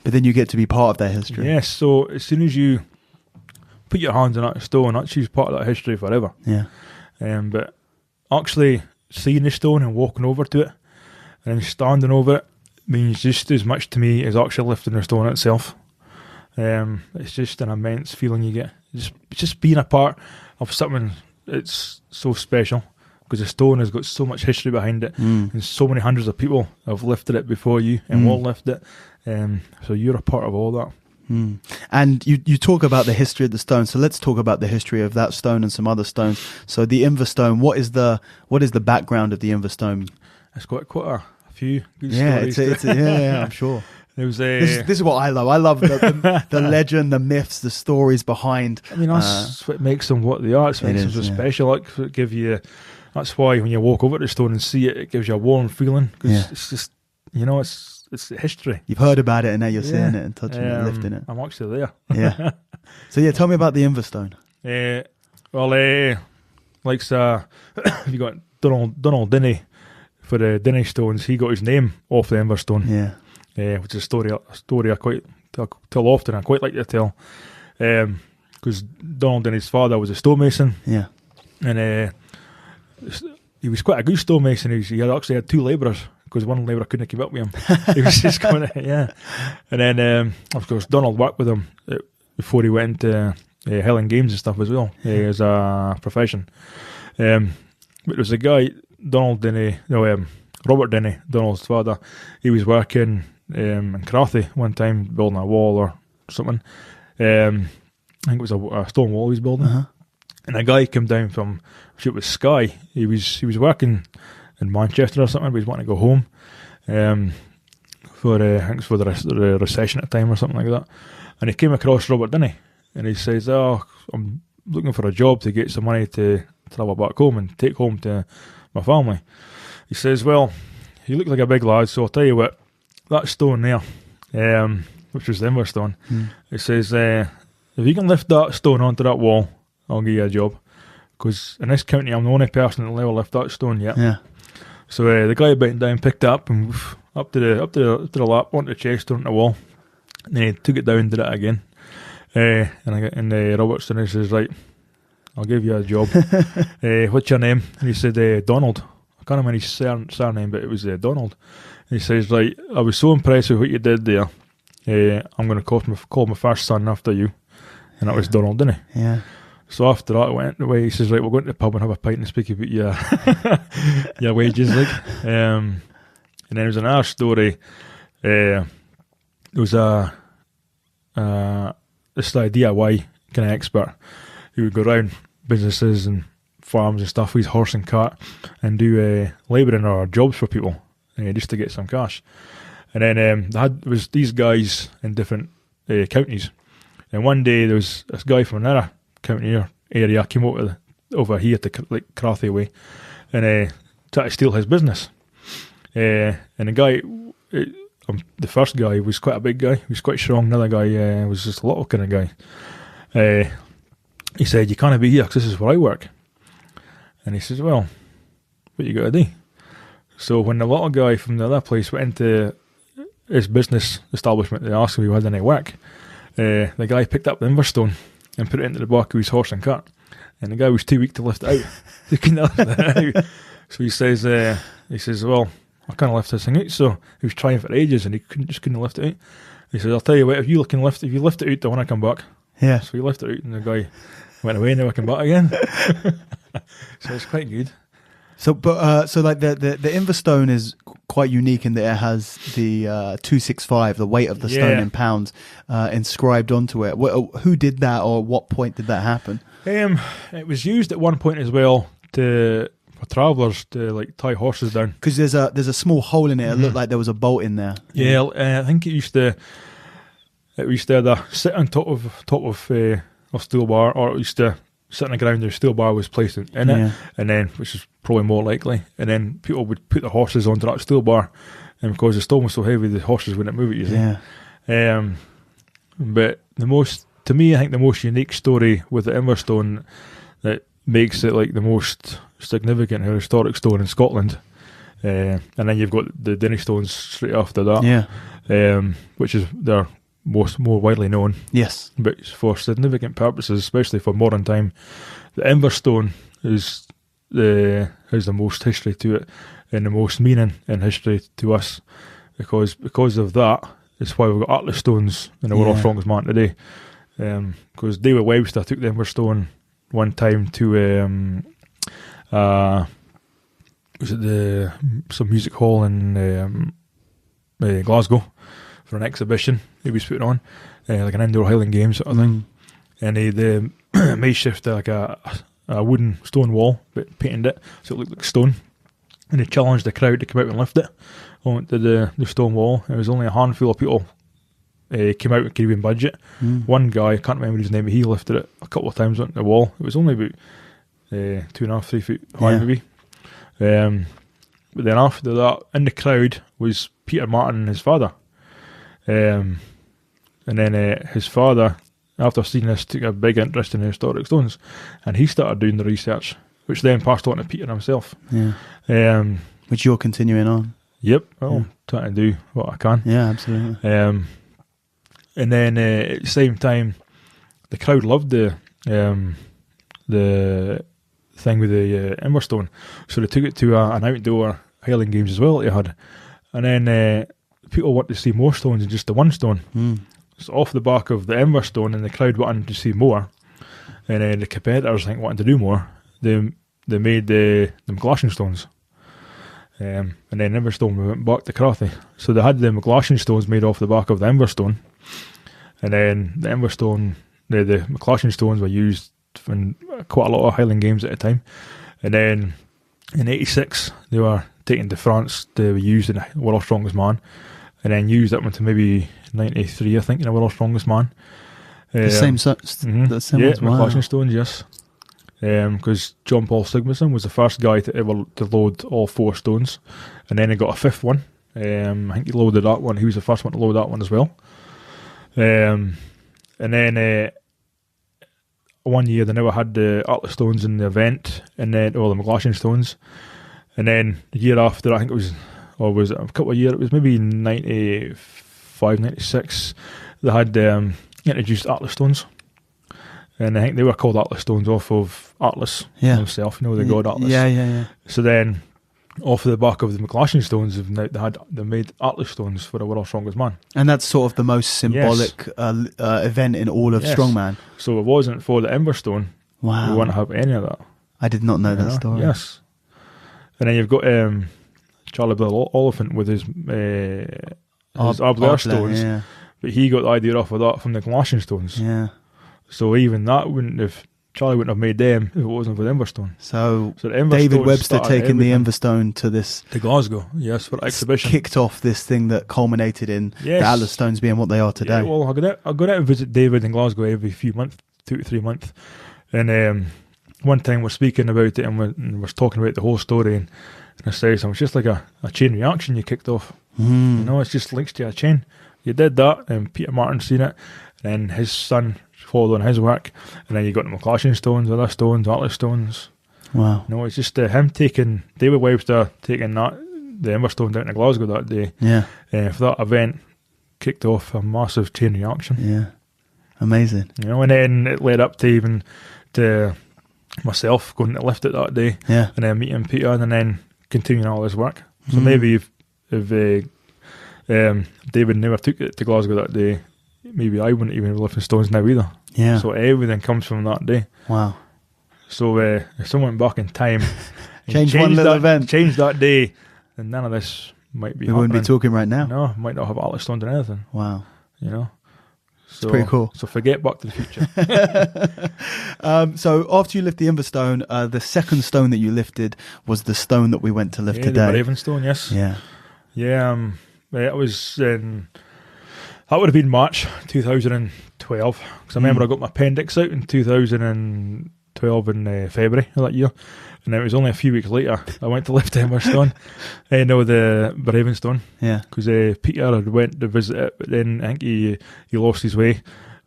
But then you get to be part of that history. Yes, so as soon as you put your hands on that stone, that's part of that history forever. Yeah. But actually seeing the stone and walking over to it and standing over it means just as much to me as actually lifting the stone itself. It's just an immense feeling you get. Just being a part of something that's so special, because the stone has got so much history behind it, and so many hundreds of people have lifted it before you and will lift it. So you're a part of all that. And you talk about the history of the stone, so let's talk about the history of that stone and some other stones. So the Inverzone, what is the background of the Inverzone? It's got quite a few good stories. I'm sure. It was this is what I love. I love the legend, the myths, the stories behind. I mean, that's what makes them what they are. It's makes them so special. Like, that's why when you walk over to the stone and see it, it gives you a warm feeling, because it's just, you know, it's history. You've heard about it and now you're seeing it and touching it and lifting it. I'm actually there. Yeah. So tell me about the Inverzone. You got Donald Dinny for the Dinny stones. He got his name off the Inverzone. Yeah. Which is a story I quite tell often. I quite like to tell, because Donald Dinny's father was a stonemason. Yeah. And he was quite a good stonemason. He actually had 2 labourers, because one labourer couldn't keep up with him. He was just going And then, of course, Donald worked with him before he went into Highland Games and stuff as well, as a profession. But there was a guy, Robert Dinny, Donald's father. He was working in Crathy one time, building a wall or something. I think it was a stone wall he was building. And a guy came down from, I'm sure it was Skye. He was working in Manchester or something, but he was wanting to go home for the recession at the time or something like that. And he came across Robert Dinny, and he says, I'm looking for a job to get some money to travel back home and take home to my family. He says, well, you look like a big lad, so I'll tell you what, that stone there, which was the Inverzone, he says, if you can lift that stone onto that wall, I'll give you a job. Because in this county, I'm the only person that'll ever lift that stone yet. Yeah. So the guy bent down, picked it up, and up to the lap, onto the chest, onto the wall. And then he took it down, did it again. And Robertson says, right, I'll give you a job. What's your name? And he said, Donald. I can't remember his surname, but it was Donald. And he says, right, I was so impressed with what you did there. I'm going to call my first son after you. And that was Donald Dinny. Yeah. So after that, I went away. He says, right, we'll go into the pub and have a pint and speak about your your wages, like. And then there was another story. There was this DIY kind of expert who would go around businesses and farms and stuff with his horse and cart and do labouring or jobs for people just to get some cash. And then there was these guys in different counties. And one day there was this guy from another county or area came over here to like Crathy way and tried to steal his business. And the guy, the first guy was quite a big guy. He was quite strong. Another guy was just a little kind of guy. He said, "You can't be here because this is where I work." And he says, "Well, what you got to do?" So when the little guy from the other place went into his business establishment, they asked him if he had any work. The guy picked up the Inverstone and put it into the back of his horse and cart. And the guy was too weak to lift it out. He couldn't lift it out. So he says, "Well, I can't lift this thing out." So he was trying for ages and he couldn't lift it out. He says, "I'll tell you what, if you lift it out, I want to come back." Yeah. So he lifted it out and the guy went away and never came back again. So it's quite good. So, so like the Inverstone is quite unique in that it has the 265, the weight of the stone in pounds, inscribed onto it. Who did that, or what point did that happen? It was used at one point as well for travellers to like tie horses down. Because there's a small hole in it. It looked like there was a bolt in there. Yeah, I think it used to either sit on top of a steel bar, or it used to sit on the ground. The steel bar was placed in it, and then, which is probably more likely, and then people would put the horses onto that steel bar, and because the stone was so heavy, the horses wouldn't move it. You see. Yeah. But to me, I think the most unique story with the Inverstone that makes it like the most significant or historic stone in Scotland, and then you've got the Denny stones straight after that, which is their more widely known. Yes. But for significant purposes, especially for modern time, the Inverstone has the most history to it and the most meaning in history to us, because of that. It's why we've got Atlas stones in the world's strongest man today. Because David Webster took the Inverstone one time to some music hall in Glasgow for an exhibition he was putting on, like an indoor Highland Games sort of thing. And they made shift like a wooden stone wall, but painted it so it looked like stone. And they challenged the crowd to come out and lift it onto the stone wall. It was only a handful of people came out and could even budget. One guy, I can't remember his name, but he lifted it a couple of times onto the wall. It was only about 2.5, 3 feet high maybe. But then after that, in the crowd was Peter Martin and his father. And then his father, after seeing this, took a big interest in the historic stones, and he started doing the research, which then passed on to Peter himself. Which you're continuing on. Yep, I'm trying to do what I can. Yeah, absolutely. And then at the same time, the crowd loved the thing with the Inverstone, so they took it to an outdoor Highland Games as well that they had. And then people want to see more stones than just the one stone. So off the back of the Inverstone, and the crowd wanted to see more, and the competitors, I think, wanted to do more, they made the McGlashan stones. And then Inverstone went back to Crathy. So they had the McGlashan stones made off the back of the Inverstone, and then the Inverstone, the McGlashan stones were used in quite a lot of Highland Games at the time. And then in '86 they were taken to France to be used in the World's Strongest Man, and then used up into maybe '93, I think, in the World's Strongest Man. The same ones, McGlashan stones, yes. Because John Paul Sigmason was the first guy to ever to load all 4 stones, and then he got a 5th one. I think he loaded that one. He was the first one to load that one as well. And then one year they never had the Atlas stones in the event, and then the McGlashan stones. And then the year after, I think it was, or was it a couple of years? It was maybe 95, 96. They had introduced Atlas stones. And I think they were called Atlas stones off of Atlas himself, the god Atlas. Yeah. So then, off the back of the McGlashan stones, they made Atlas stones for the World's Strongest Man. And that's sort of the most symbolic event in all of Strongman. So it wasn't for the Inverstone, Wow. We wouldn't have any of that. I did not know that story. Yes. And then you've got Charlie the Elephant with his Arblair stones. Yeah. But he got the idea off of that from the Galatian stones. Yeah. So even that Charlie wouldn't have made them if it wasn't for the Inverstone. So the Inverstone David Webster taking the everything. Inverstone to Glasgow, yes, for exhibition. Kicked off this thing that culminated in the Atlas stones being what they are today. Yeah, well, I go out and visit David in Glasgow every few months, 2 to 3 months. And one time we're speaking about it and we're talking about the whole story, and I say something, it's just like a chain reaction you kicked off. Mm. You know, it's just links to a chain. You did that, and Peter Martin's seen it, and his son followed on his work, and then you got the McClatchin stones, other stones, Atlas stones. Wow. No, it's just him taking, David Webster taking the Inverstone down to Glasgow that day. Yeah. For that event, kicked off a massive chain reaction. Yeah. Amazing. You know, and then it led up to even to myself going to lift it that day. Yeah. And then meeting Peter and then continuing all his work. So maybe if David never took it to Glasgow that day, maybe I wouldn't even be lifting stones now either. Yeah. So everything comes from that day. Wow. So if someone went back in time, and Change one little event, change that day, then none of this might be. We wouldn't be talking right now. No, might not have Atlas stones or anything. Wow. You know. So, it's pretty cool. So forget Back to the Future. So after you lift the Inverstone, the second stone that you lifted was the stone that we went to lift today. The Ravenstone, yes. Yeah. Yeah. It was that would have been March 2012, because I remember I got my appendix out in 2012 in February of that year, and it was only a few weeks later I went to lift the Inverstone. The Ravenstone. Yeah. Because Peter had went to visit it, but then I think he lost his way,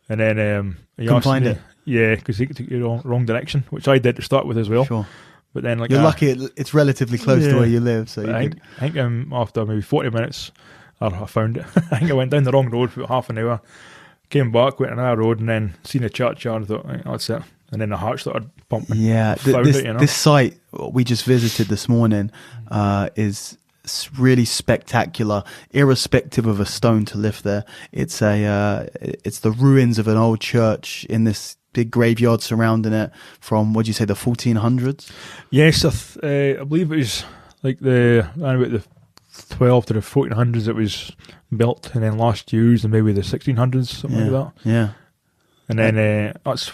and then he couldn't asked find me, it. Yeah, because he took you wrong direction, which I did to start with as well. Sure. But then you're lucky it's relatively close to where you live. So I think after maybe 40 minutes, I found it. I think I went down the wrong road for about half an hour, came back, went on another road, and then seen a churchyard and thought, right, that's it. And then the heart started pumping. Yeah, this site we just visited this morning is really spectacular, irrespective of a stone to lift there. It's the ruins of an old church in this big graveyard surrounding it from, what'd you say, the 1400s? Yes, I believe it was like around about the 12 to the 1400s it was built, and then last used in maybe the 1600s, something like that. Yeah. And then that's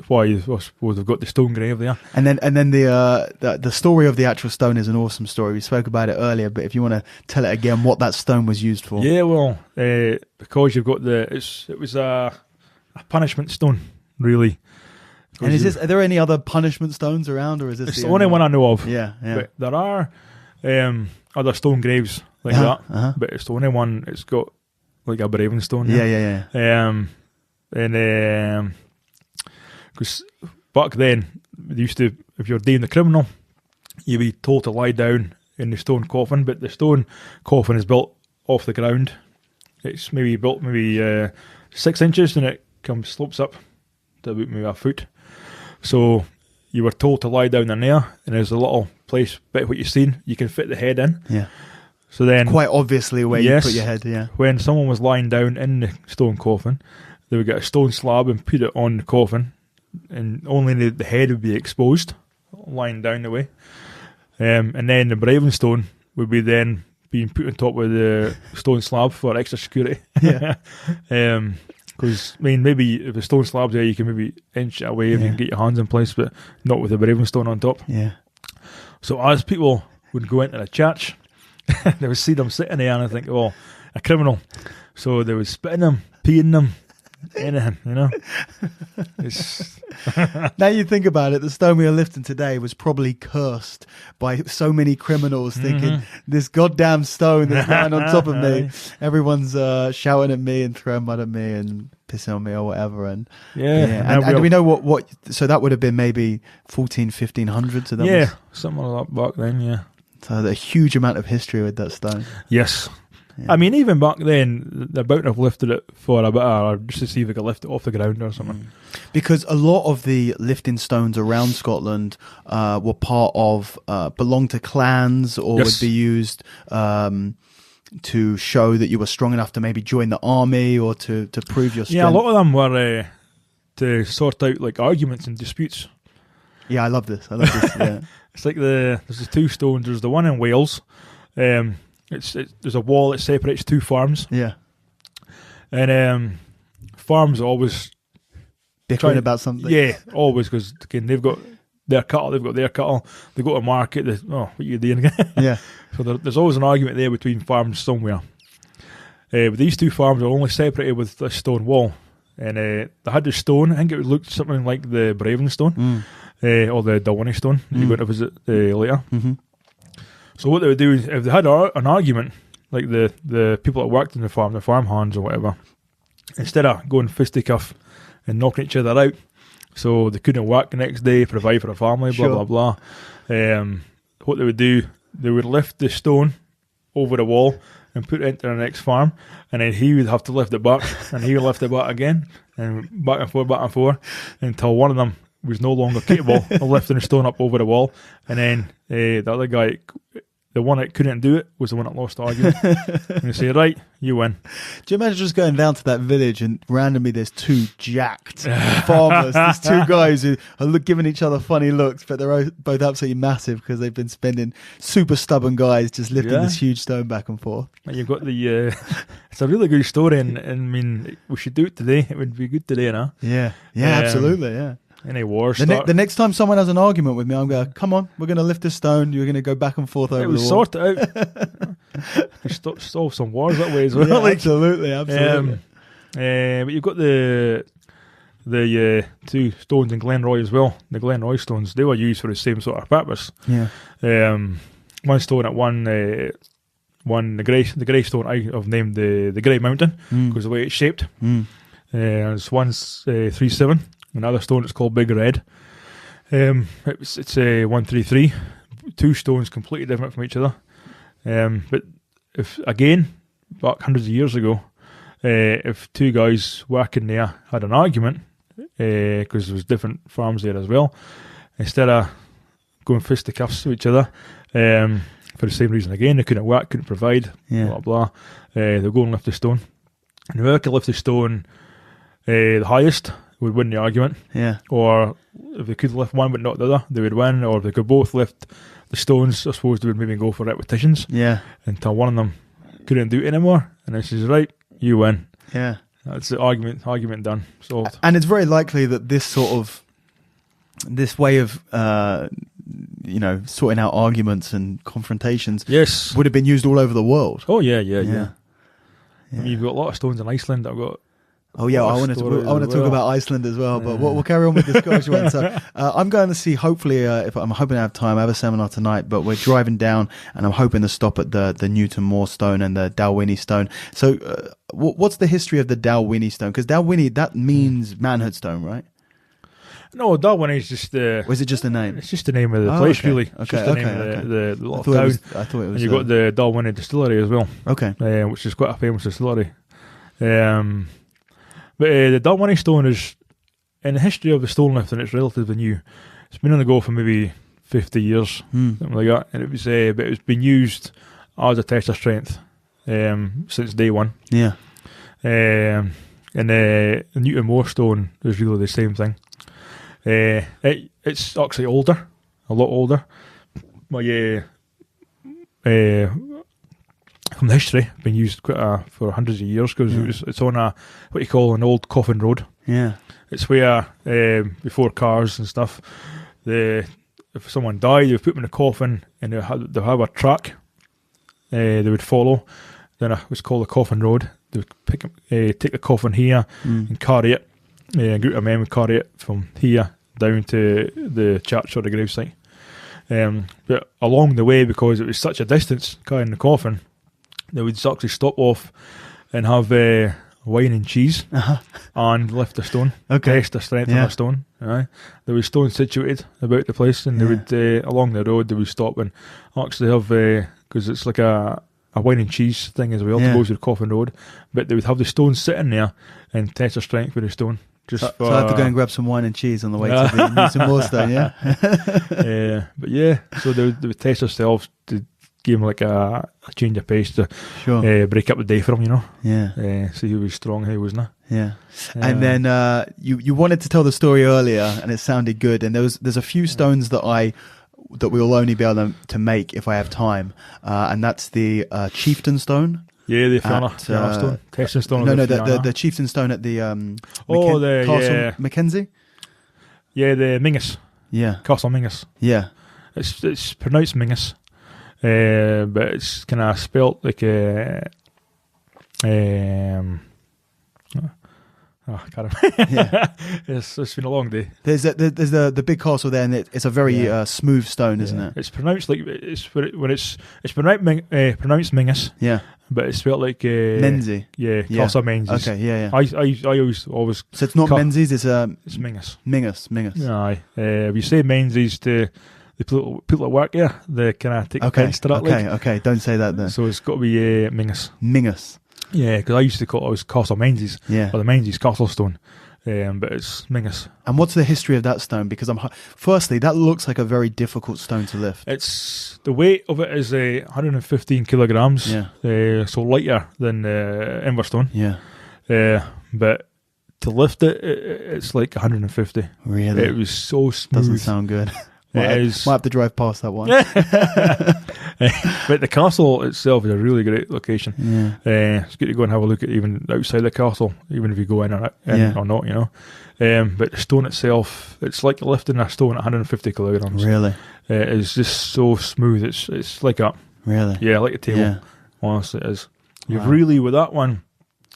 why I suppose they've got the stone grave there. And then the story of the actual stone is an awesome story. We spoke about it earlier, but if you want to tell it again, what that stone was used for. Yeah, well, because you've got it was a punishment stone, really. And are there any other punishment stones around, or is this it's the only one I know of? Yeah. But there are other stone graves like that, but it's the only one it's got like a braving stone. Yeah. And because back then they used to, if you're deemed a criminal, you'd be told to lie down in the stone coffin, but the stone coffin is built off the ground. It's built 6 inches, and it slopes up to about maybe a foot. So you were told to lie down in there, and there's a little place, bit what you've seen, you can fit the head in. Yeah. So then, quite obviously where you put your head. Yeah. When someone was lying down in the stone coffin, they would get a stone slab and put it on the coffin, and only the head would be exposed, lying down the way. And then the braving stone would be then being put on top of the stone slab for extra security. Yeah. Because, maybe if the stone slab's there, you can maybe inch it away and you can get your hands in place, but not with the braving stone on top. Yeah. So as people would go into the church, they would see them sitting there and I think, oh, a criminal. So they would spit in them, pee in them, anything, Now you think about it, the stone we are lifting today was probably cursed by so many criminals, thinking this goddamn stone that's lying on top of me, everyone's shouting at me and throwing mud at me and pissing on me or whatever. And and do we know what so that would have been maybe 1500s? So that was, something like that back then. So a huge amount of history with that stone. Yes. Yeah. I mean, even back then, they're about to have lifted it for a bit, or just to see if they could lift it off the ground or something. Because a lot of the lifting stones around Scotland were part of, belonged to clans, or would be used to show that you were strong enough to maybe join the army or to prove your strength. Yeah, a lot of them were to sort out like arguments and disputes. Yeah, I love this. Yeah. It's like there's the two stones. There's the one in Wales. There's a wall that separates two farms. Yeah. And farms are always bickering about something. Yeah, always, because again, they've got their cattle, they've got their cattle. They go to market. What are you doing again? Yeah. So there's always an argument there between farms somewhere. But these two farms are only separated with a stone wall. And they had the stone. I think it looked something like the Braven stone, or the Dalwhinnie stone that you're going to visit later. Mm-hmm. So what they would do is, if they had an argument, like the people that worked in the farm hands or whatever, instead of going fisticuff and knocking each other out, so they couldn't work the next day, provide for a family, blah, Sure. blah, blah. What they would do, they would lift the stone over the wall and put it into the next farm, and then he would have to lift it back, and he would lift it back again, and back and forth, until one of them was no longer capable of lifting the stone up over the wall, and then the other guy, the one that couldn't do it, was the one that lost the argument. And they say, right, you win. Do you imagine just going down to that village and randomly there's two jacked farmers, these two guys who are giving each other funny looks, but they're both absolutely massive because they've been spending, super stubborn guys just lifting this huge stone back and forth. And you've got the, it's a really good story, and I mean, we should do it today. It would be good today, no? Yeah, absolutely, yeah. Any wars. The next time someone has an argument with me, I'm going, come on, we're going to lift this stone. You're going to go back and forth over the wall. Sort it out. Solve some wars that way as well. Yeah, absolutely. But you've got the two stones in Glenroy as well. The Glenroy stones, they were used for the same sort of purpose. Yeah. One stone at the grey stone I've named the Grey Mountain because of the way it's shaped. This one's 3-7. Another stone that's called Big Red. It's 133. Two stones completely different from each other. But if again, back hundreds of years ago, if two guys working there had an argument, because there was different farms there as well, instead of going fisticuffs with each other, for the same reason again, they couldn't work, couldn't provide, blah blah. They'll go and lift the stone, and whoever could lift the stone the highest would win the argument. Yeah. Or if they could lift one but not the other, they would win. Or if they could both lift the stones, I suppose they would maybe go for repetitions. Yeah. Until one of them couldn't do it anymore, and then she says, "Right, you win." Yeah. That's the argument done. Solved. And it's very likely that this way of sorting out arguments and confrontations would have been used all over the world. Oh yeah. I mean, you've got a lot of stones in Iceland that have got. Oh yeah, I want to talk about Iceland as well, but we'll carry on with this discussion. So I'm going to see, hopefully, if I'm hoping to have time, I have a seminar tonight, but we're driving down and I'm hoping to stop at the Newton Moore stone and the Dalwhinnie stone. So what's the history of the Dalwhinnie stone? Because Dalwhinnie, that means manhood stone, right? No, Dalwhinnie is just or is it just a name? It's just the name of the place, really. It's just the name of the little town. I thought it was. And you've got the Dalwhinnie distillery as well. Okay. Which is quite a famous distillery. But the Dalwhinnie stone is, in the history of the stone lifting, it's relatively new. It's been on the go for maybe 50 years, something like that. And but it's been used as a test of strength since day one. Yeah. And the Newton Moore stone is really the same thing. It's actually older, a lot older. But from the history, been used for hundreds of years because it's on what you call an old coffin road. Yeah, it's where before cars and stuff, if someone died, they would put them in a coffin and they'll have a track they would follow. Then it was called the coffin road. They would take the coffin here and carry it. A group of men would carry it from here down to the church or the gravesite. But along the way, because it was such a distance carrying the coffin, they would actually stop off and have wine and cheese and lift a stone, test the strength of a stone. There was stones situated about the place, and they would along the road they would stop and actually have because it's like a wine and cheese thing as well to go to the coffin road. But they would have the stones sitting there and test the strength with the stone. So I have to go and grab some wine and cheese on the way to the Newton Moore stone. So they would test themselves to give him like a change of pace to break up the day for him, see who was strong, who wasn't. Yeah. And then you wanted to tell the story earlier, and it sounded good. And there's a few stones that we'll only be able to make if I have time, and that's the Chieftain Stone. Yeah, the Fianna Stone, Testing Stone. The Chieftain Stone at the Castle Mackenzie. Yeah, the Mingus. Yeah, Castle Mingus. Yeah, it's pronounced Mingus, but it's kind of spelt like I can't remember. Yeah. It's been a long day. There's the big castle there, and it's a very smooth stone, isn't it? It's pronounced like it's pronounced Mingus. Yeah, but it's spelled like Menzies. Yeah, Castle Menzies. Okay, yeah. I always. So it's not Menzies. It's Mingus. Mingus. Aye. If you say Menzies to the people that work here, they kind of take offence to that. Okay. Don't say that then. So it's got to be Mingus. Mingus. Yeah, because I used to call it Castle Menzies. Yeah. Or the Menzies Castle Stone. But it's Mingus. And what's the history of that stone? Because firstly, that looks like a very difficult stone to lift. It's the weight of it is 115 kilograms. Yeah. So lighter than Emberstone. Yeah. But to lift it, it's like 150. Really? It was so smooth. Doesn't sound good. Might have to drive past that one. But the castle itself is a really great location. Yeah. It's good to go and have a look at even outside the castle, even if you go in or not, you know. But the stone itself, it's like lifting a stone at 150 kilograms. Really? It's just so smooth. It's like a... Really? Yeah, like a table. Yeah. Honestly, it is. You've really, with that one...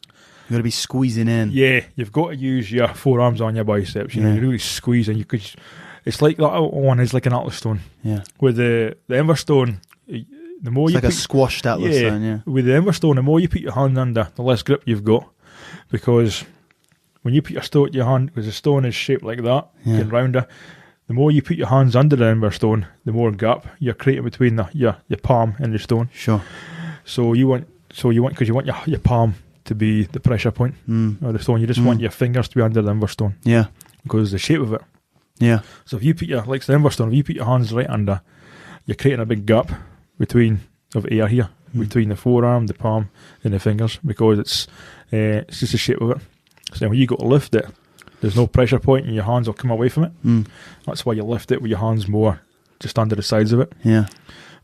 You've got to be squeezing in. Yeah, you've got to use your forearms on your biceps. You know, you're really squeezing. You could... It's like that one is like an atlas stone. Yeah. With the Emberstone, the more it's like a squashed atlas stone. Yeah. With the Emberstone, the more you put your hand under, the less grip you've got, because when you put your stone, because the stone is shaped like that, getting rounder. The more you put your hands under the Emberstone, the more gap you're creating between your palm and the stone. Sure. So you want because you want your palm to be the pressure point of the stone. You just want your fingers to be under the Emberstone. Yeah. Because of the shape of it. Yeah. So if you put the Emberstone, if you put your hands right under, you're creating a big gap of air here between the forearm, the palm, and the fingers, because it's just the shape of it. So when you go to lift it, there's no pressure point, and your hands will come away from it. That's why you lift it with your hands more just under the sides of it. Yeah.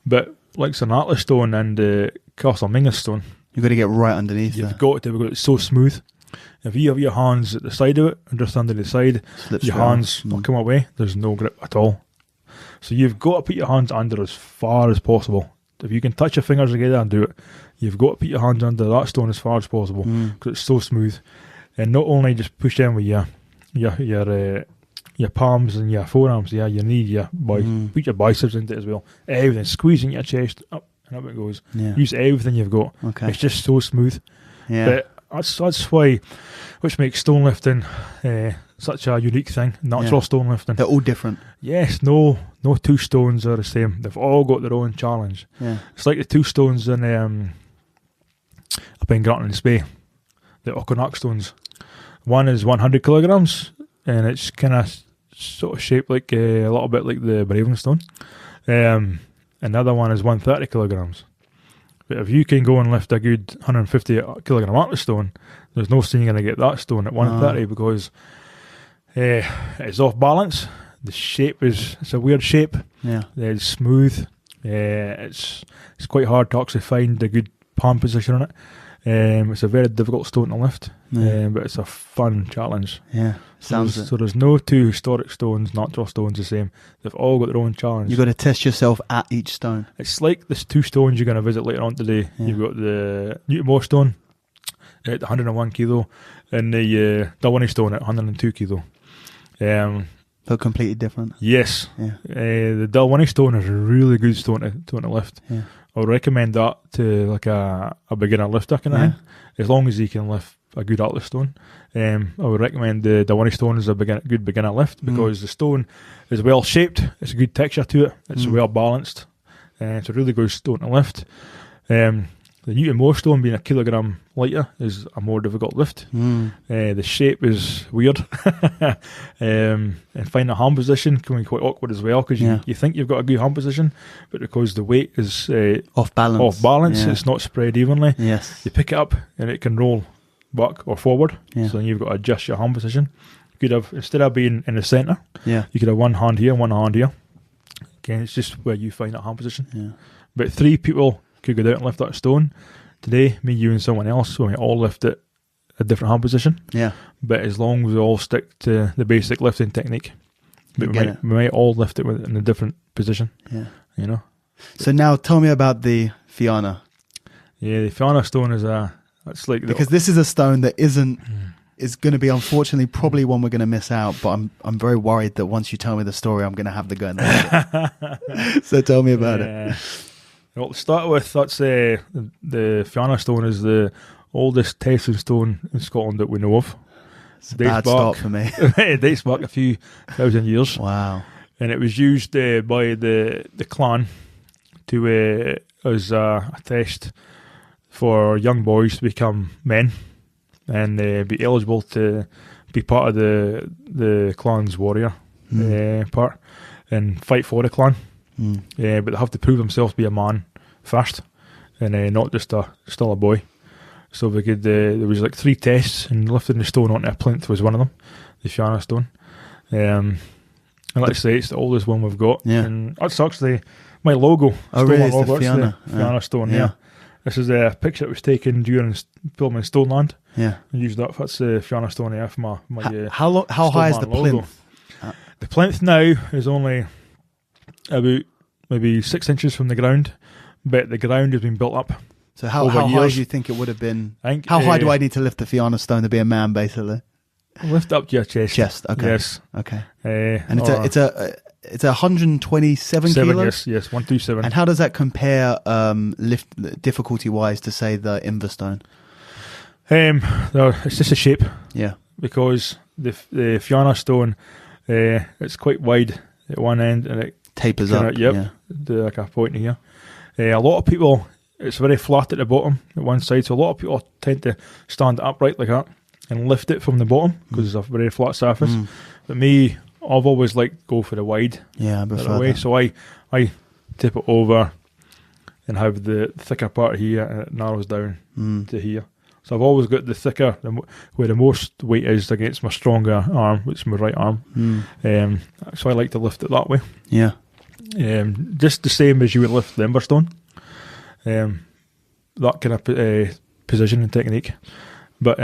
But like an atlas stone and the Castle Mingus stone, you've got to get right underneath. You've got to, because it's so smooth. If you have your hands at the side of it and just under the side, your hands will come away. There's no grip at all. So you've got to put your hands under as far as possible. If you can touch your fingers together and do it, you've got to put your hands under that stone as far as possible, because it's so smooth. And not only just push in with your palms and your forearms, your knee, put your biceps into it as well. Everything, squeezing your chest up and up it goes. Yeah. Use everything you've got. Okay. It's just so smooth. Yeah. But that's why, which makes stone lifting such a unique thing. Natural stone lifting. They're all different. Yes, no two stones are the same. They've all got their own challenge. Yeah. It's like the two stones in up in Grantlands Bay, the Okonak stones. One is 100 kilograms, and it's kind of sort of shaped like a little bit like the Braven stone. Another one is 130 kilograms. But if you can go and lift a good 150 kilogram atlas stone, there's no saying you're going to get that stone at 130 because it's off balance. The shape it's a weird shape. Yeah. It's smooth. It's quite hard to actually find a good palm position on it. It's a very difficult stone to lift, but it's a fun challenge. Yeah, so there's no two historic stones, natural stones the same. They've all got their own challenge. You've got to test yourself at each stone. It's like there's two stones you're going to visit later on today. Yeah. You've got the Newton stone at 101 kilo and the Dalwhinnie stone at 102 kilo. They're completely different. Yes. Yeah. The Dalwhinnie stone is a really good stone to lift. Yeah. I would recommend that to like a beginner lifter kind of thing, as long as you can lift a good atlas stone. I would recommend the Dalwhinnie stone as a good beginner lift because the stone is well shaped. It's a good texture to it. It's well balanced. It's a really good stone to lift. The Newton stone being a kilogram lighter is a more difficult lift. The shape is weird. And finding a hand position can be quite awkward as well because you think you've got a good hand position, but because the weight is off balance, it's not spread evenly. Yes. You pick it up and it can roll back or forward. Yeah. So then you've got to adjust your hand position. You could have, instead of being in the centre, Yeah. you could have one hand here, one hand here. Again, it's just where you find that hand position. Yeah. But 3 people could go down and lift that stone. Today, me, you, and someone else, we all lift it a different hand position. Yeah. But as long as we all stick to the basic lifting technique, but we might all lift it in a different position. Yeah. You know. So now tell me about the Fianna. Yeah, the Fianna stone is it's like because this is a stone that is going to be, unfortunately, probably one we're going to miss out. But I'm very worried that once you tell me the story, I'm going to have to go and look it. So tell me about it. Well, to start with, that's the Fianna stone is the oldest testing stone in Scotland that we know of. It's a bad start for me. It dates back a few thousand years. Wow. And it was used by the clan to as a test for young boys to become men and be eligible to be part of the clan's warrior part and fight for the clan. But they have to prove themselves to be a man first and not just still a boy. So they could, there was like 3 tests, and lifting the stone onto a plinth was one of them, the Fianna stone. And like I say, it's the oldest one we've got. Yeah. And that's actually my logo. Oh, really? It's logo. the Fianna. The Fianna stone, yeah. This is a picture that was taken during filming Stoneland. Yeah. And used that. That's the Fianna stone here for my how high is the plinth? The plinth now is only about maybe 6 inches from the ground, but the ground has been built up. So how high do you think it would have been? How high do I need to lift the Fianna stone to be a man, basically? Lift up to your chest. Chest, okay. Yes. Okay. And it's 127 kilos? Yes, 127. And how does that compare lift difficulty-wise to, say, the Inverstone? It's just a shape. Yeah. Because the Fianna stone, it's quite wide at one end and it tapers up. Yep. Like a point here. A lot of people, it's very flat at the bottom at one side, so a lot of people tend to stand upright like that and lift it from the bottom because it's a very flat surface. But me, I've always liked go for the wide. Yeah, I prefer that. So I tip it over and have the thicker part here, and it narrows down to here. So I've always got the thicker, where the most weight is against my stronger arm, which is my right arm. So I like to lift it that way. Yeah. Just the same as you would lift the Inverstone. That kind of position and technique. But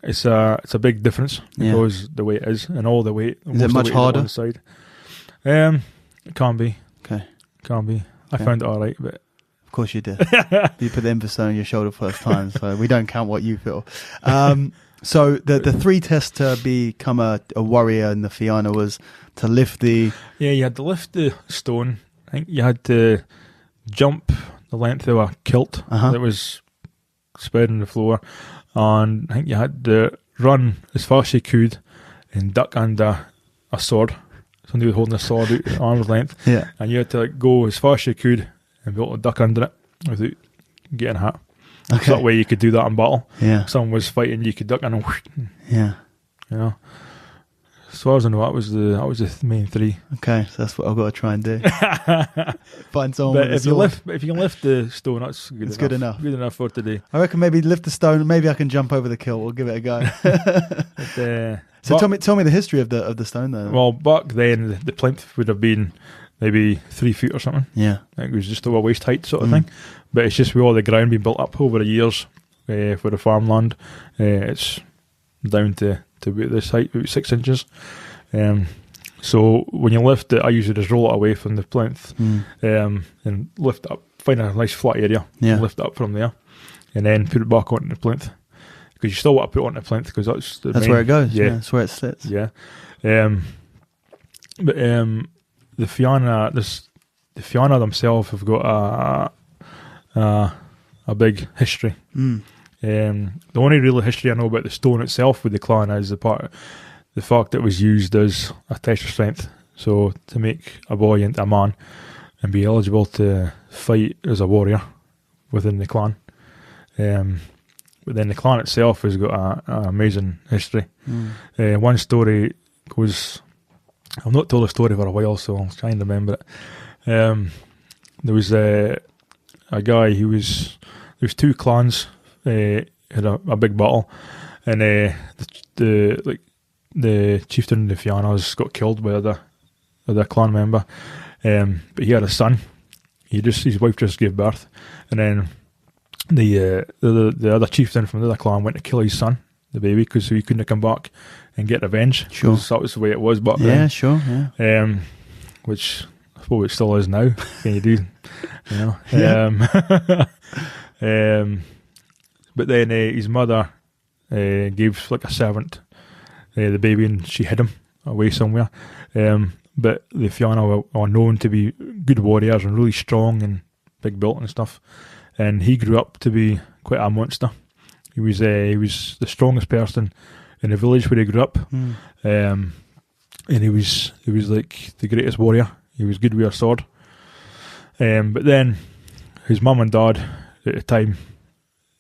it's a big difference because the way it is and all the weight. Is it much harder? On the side. It can be. Okay. Can be. I found it all right, but of course you did. You put the Inverstone on your shoulder first time, so we don't count what you feel. So the 3 tests to become a warrior in the Fianna was to lift the... Yeah, you had to lift the stone. I think you had to jump the length of a kilt that was spread on the floor. And I think you had to run as fast as you could and duck under a sword. Somebody was holding a sword out at arm's length. Yeah. And you had to go as fast as you could and be able to duck under it without getting hit. Okay. So that way you could do that in battle. Yeah. If someone was fighting, you could duck and yeah. You know. As far as I know, that was the main 3. Okay, so that's what I've got to try and do. Find someone but with a sword. If you can lift the stone, that's good. It's good enough. Good enough for today. I reckon maybe lift the stone. Maybe I can jump over the kilt. We'll give it a go. So tell me the history of the stone though. Well, back then the plinth would have been maybe 3 feet or something. Yeah, I think it was just over waist height sort of thing. But it's just with all the ground being built up over the years for the farmland, it's down to about this height, about 6 inches. So when you lift it, I usually just roll it away from the plinth and lift it up, find a nice flat area, lift it up from there, and then put it back onto the plinth. Because you still want to put it on the plinth because that's where it goes. Yeah, that's where it sits. Yeah. But the Fianna themselves have got a big history. The only real history I know about the stone itself with the clan is the fact that it was used as a test of strength. So to make a boy into a man and be eligible to fight as a warrior within the clan. But then the clan itself has got an amazing history. One story goes... I've not told a story for a while, so I'll try and remember it. There was a guy who was... There was 2 clans had a big battle, and the chieftain, the Fiannas, got killed by the clan member. But he had a son. His wife just gave birth, and then the other chieftain from the other clan went to kill his son, the baby, because he couldn't come back and get revenge. Sure, that was the way it was back then. Yeah, sure, yeah. Which I suppose it still is now. Can you do? But then his mother gave like a servant the baby, and she hid him away somewhere. But the Fianna are known to be good warriors and really strong and big built and stuff. And he grew up to be quite a monster. He was the strongest person in the village where he grew up. And he was like the greatest warrior. He was good with a sword. But then his mum and dad at the time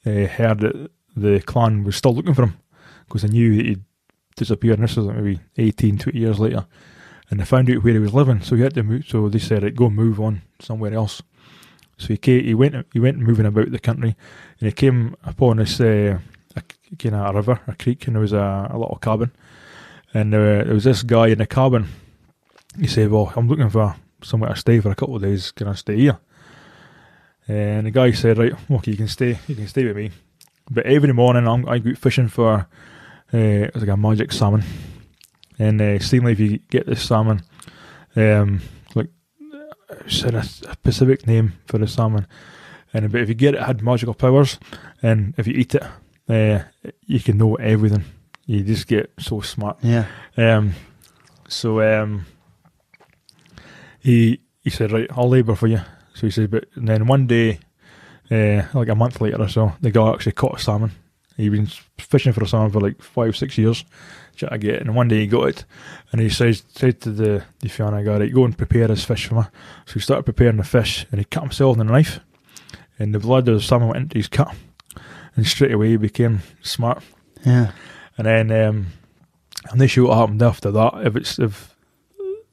heard that the clan was still looking for him, because they knew that he'd disappeared, and this was like maybe 18, 20 years later. And they found out where he was living, so he had to move. So they said, right, go move on somewhere else. So he went moving about the country, and he came upon this a river, a creek, and there was a little cabin. And there was this guy in the cabin. He said, well, I'm looking for somewhere to stay for a couple of days. Can I stay here? And the guy said, right, okay, you can stay with me. But every morning I go out fishing for it's like a magic salmon. And seemingly if you get this salmon, like said a specific name for the salmon. But if you get it, it had magical powers, and if you eat it, you can know everything. You just get so smart. Yeah. So he said, right, I'll labour for you. So he said, but then one day, like a month later or so, the guy actually caught a salmon. He'd been fishing for a salmon for like 5-6 years, trying to get it, and one day he got it, and he said to the Fianna guy, right, go and prepare his fish for me. So he started preparing the fish, and he cut himself with a knife, and the blood of the salmon went into his cut, and straight away he became smart. Yeah. And then I'm not sure what happened after that,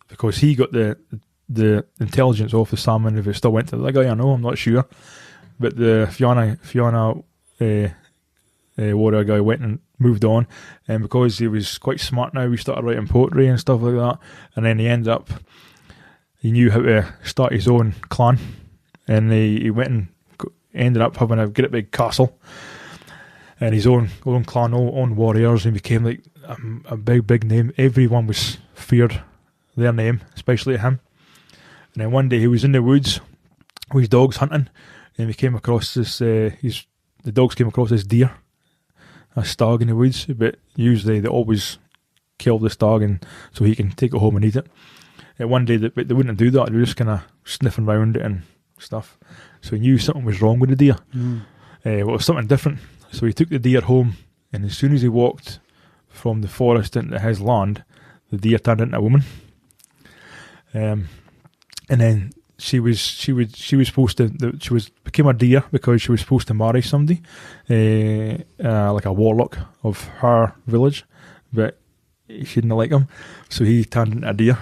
because he got the intelligence off the salmon, if it still went to the guy, I know, I'm not sure. But the Fianna warrior guy went and moved on, and because he was quite smart now, he started writing poetry and stuff like that. And then he knew how to start his own clan, and he went and ended up having a great big castle and his own clan, own warriors, and became like a big name. Everyone was feared their name, especially him. And then one day he was in the woods with his dogs hunting, and he came across this. The dogs came across this deer, a stag in the woods. But usually they always kill the stag, and so he can take it home and eat it. And one day they wouldn't do that. They were just kind of sniffing around it and stuff. So he knew something was wrong with the deer. Well, it was something different. So he took the deer home, and as soon as he walked from the forest into his land, the deer turned into a woman. And then she was supposed to became a deer because she was supposed to marry somebody, like a warlock of her village, but she didn't like him, so he turned into a deer.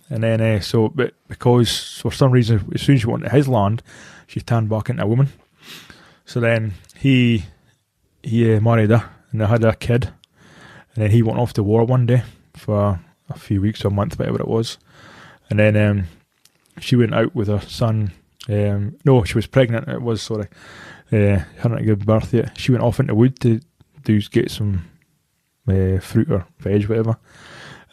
And then but because for some reason, as soon as she went to his land, she turned back into a woman. So then he married her, and they had a kid. And then he went off to war one day for a few weeks or a month, whatever it was. And then she went out with her son. No, she was pregnant. It was, sorry. Hadn't given birth yet. She went off into the wood to get some fruit or veg, whatever.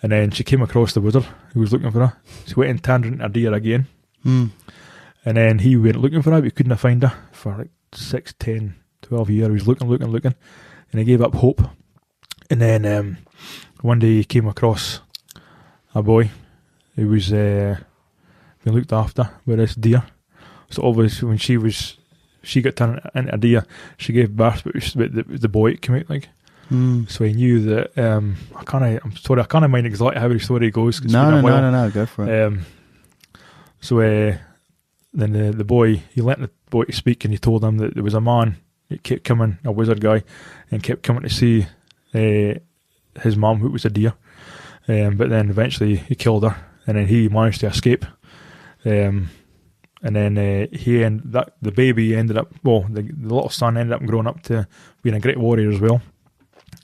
And then she came across the wizard who was looking for her. She went and turned into a deer again. And then he went looking for her, but he couldn't find her for like 6, 10, 12 years. He was looking, and he gave up hope. And then one day he came across a boy who was being looked after by this deer. So obviously when she got turned into a deer, she gave birth, but the boy it came out like. So he knew that. I can't mind exactly how the story goes. No, go for it. So then the boy, he let the boy speak, and he told him that there was a man that kept coming, a wizard guy, and kept coming to see his mum, who was a deer. But then eventually he killed her, and then he managed to escape. And And then the baby ended up, the little son ended up growing up to being a great warrior as well.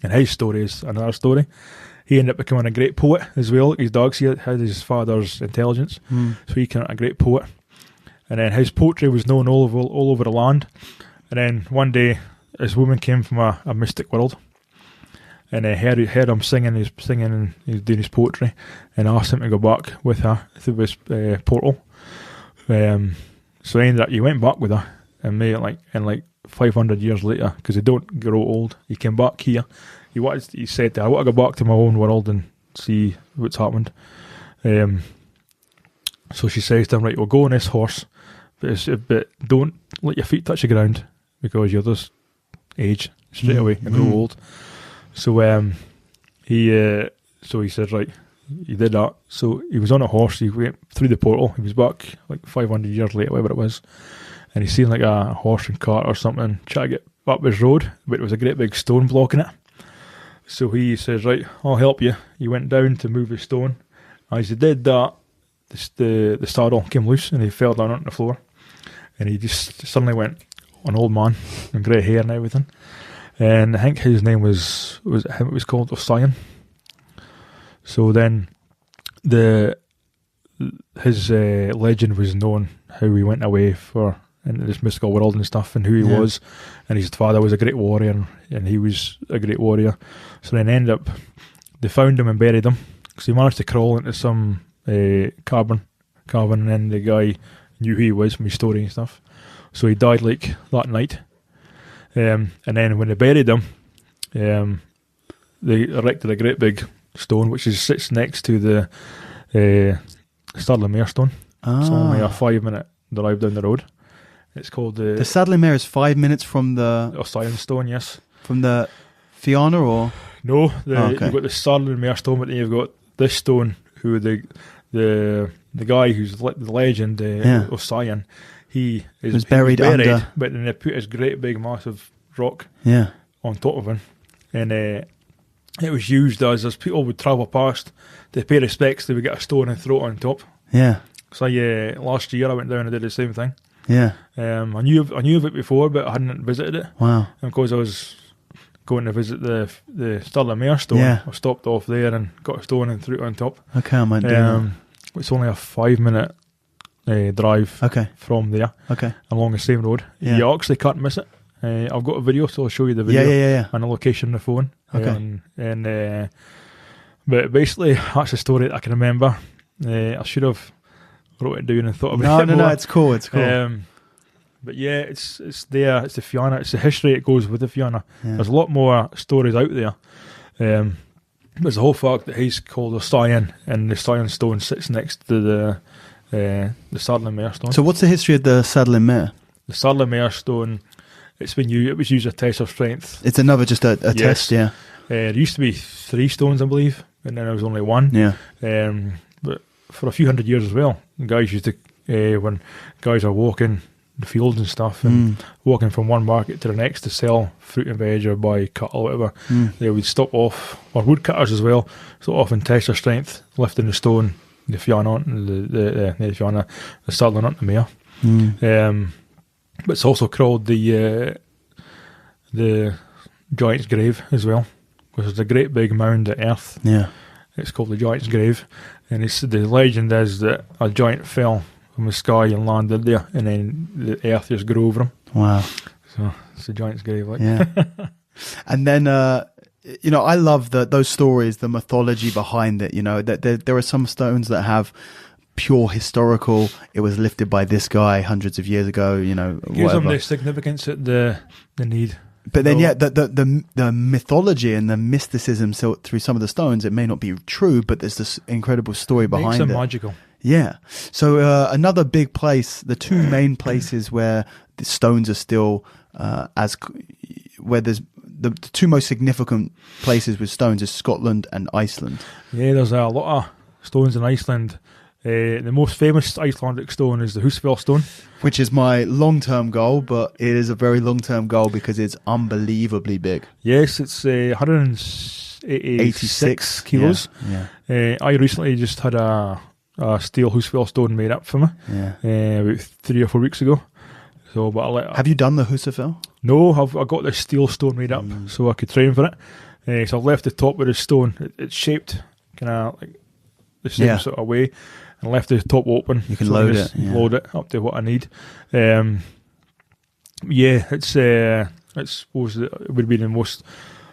And his story is another story. He ended up becoming a great poet as well. His dogs, he had his father's intelligence, so he became a great poet. And then his poetry was known all over the land. And then one day, this woman came from a mystic world, and heard him singing. He's singing and he's doing his poetry, and asked him to go back with her through this portal. So he went back with her, and made it like 500 years later, because they don't grow old. He came back here. He said to her, I want to go back to my own world and see what's happened. So she says to him, right, we'll go on this horse, but don't let your feet touch the ground, because you'll just age straight away and grow old. So he said, right, he did that. So he was on a horse, he went through the portal, he was back like 500 years later, whatever it was, and he seen like a horse and cart or something try to get up his road, but it was a great big stone blocking it. So he says, right, I'll help you. He went down to move the stone. As he did that, the saddle came loose and he fell down on the floor. And he just suddenly went, an old man, and grey hair and everything. And I think his name was called Osian. So then his legend was known, how he went away into this mystical world and stuff, and who he was, and his father was a great warrior, and he was a great warrior. So then they found him and buried him, because he managed to crawl into some cavern, and then the guy knew who he was from his story and stuff. So he died like that night, and then when they buried him, they erected a great big stone which sits next to the Stirling Mare stone. It's only a 5-minute drive down the road. It's called the Stirling Mare is 5 minutes from the Osian stone, yes. From the Fianna, or no? You've got the Stirling Mare stone, but then you've got this stone. Who the guy who's the legend, Osian, he was buried under. But then they put this great big massive rock on top of him, and it was used as people would travel past to pay respects. They would get a stone and throw it on top. Yeah. So last year I went down and did the same thing. Yeah. I knew of it before, but I hadn't visited it. Wow. And because I was going to visit the Stirling Mare stone, I stopped off there and got a stone and threw it on top. Okay, I might do that. It's only a 5-minute drive from there. Okay. Along the same road. Yeah. You actually can't miss it. I've got a video, so I'll show you the video and the location on the phone. Okay. But basically, that's a story that I can remember. I should have wrote it down and thought about it more. No, it's cool. It's cool. But yeah, it's there. It's the Fianna. It's the history that goes with the Fianna. Yeah. There's a lot more stories out there. But it's the whole fact that he's called Osian, and the Osian stone sits next to the Stirling Mare stone. So what's the history of the Stirling Mare? The Stirling Mare stone, it was used as a test of strength. It's another just a test, yeah. There used to be 3 stones, I believe, and then there was only 1. Yeah. But for a few hundred years as well, guys used to, when guys are walking the fields and stuff, and walking from one market to the next to sell fruit and veg or buy cattle or whatever, they would stop off, or woodcutters as well, so often test their strength, lifting the stone, the Fianna, the Fianna, the Stirling on the Mare. But it's also called the Giant's Grave as well, because it's a great big mound of earth. Yeah, it's called the Giant's Grave, and the legend is that a giant fell from the sky and landed there, and then the earth just grew over him. Wow! So it's the Giant's Grave, like. Yeah. And then I love those stories, the mythology behind it. That there are some stones that have pure historical. It was lifted by this guy hundreds of years ago. It gives them the significance that the need. But then, the mythology and the mysticism through some of the stones, it may not be true, but there's this incredible story behind it. Makes them magical. Yeah. So another big place, the 2 main places where the stones are still where there's the 2 most significant places with stones is Scotland and Iceland. Yeah, there's a lot of stones in Iceland. The most famous Icelandic stone is the Husfell stone, which is my long-term goal, but it is a very long-term goal because it's unbelievably big. Yes, it's 186 kilos. Yeah. I recently just had a a steel Husfell stone made up for me about 3 or 4 weeks ago. So, but have you done the Husafell? No, I got this steel stone made up so I could train for it. So I've left the top with the stone. It's shaped kind of like the same sort of way, and left the top open. You can load it. Load it up to what I need. It's I suppose it would be the most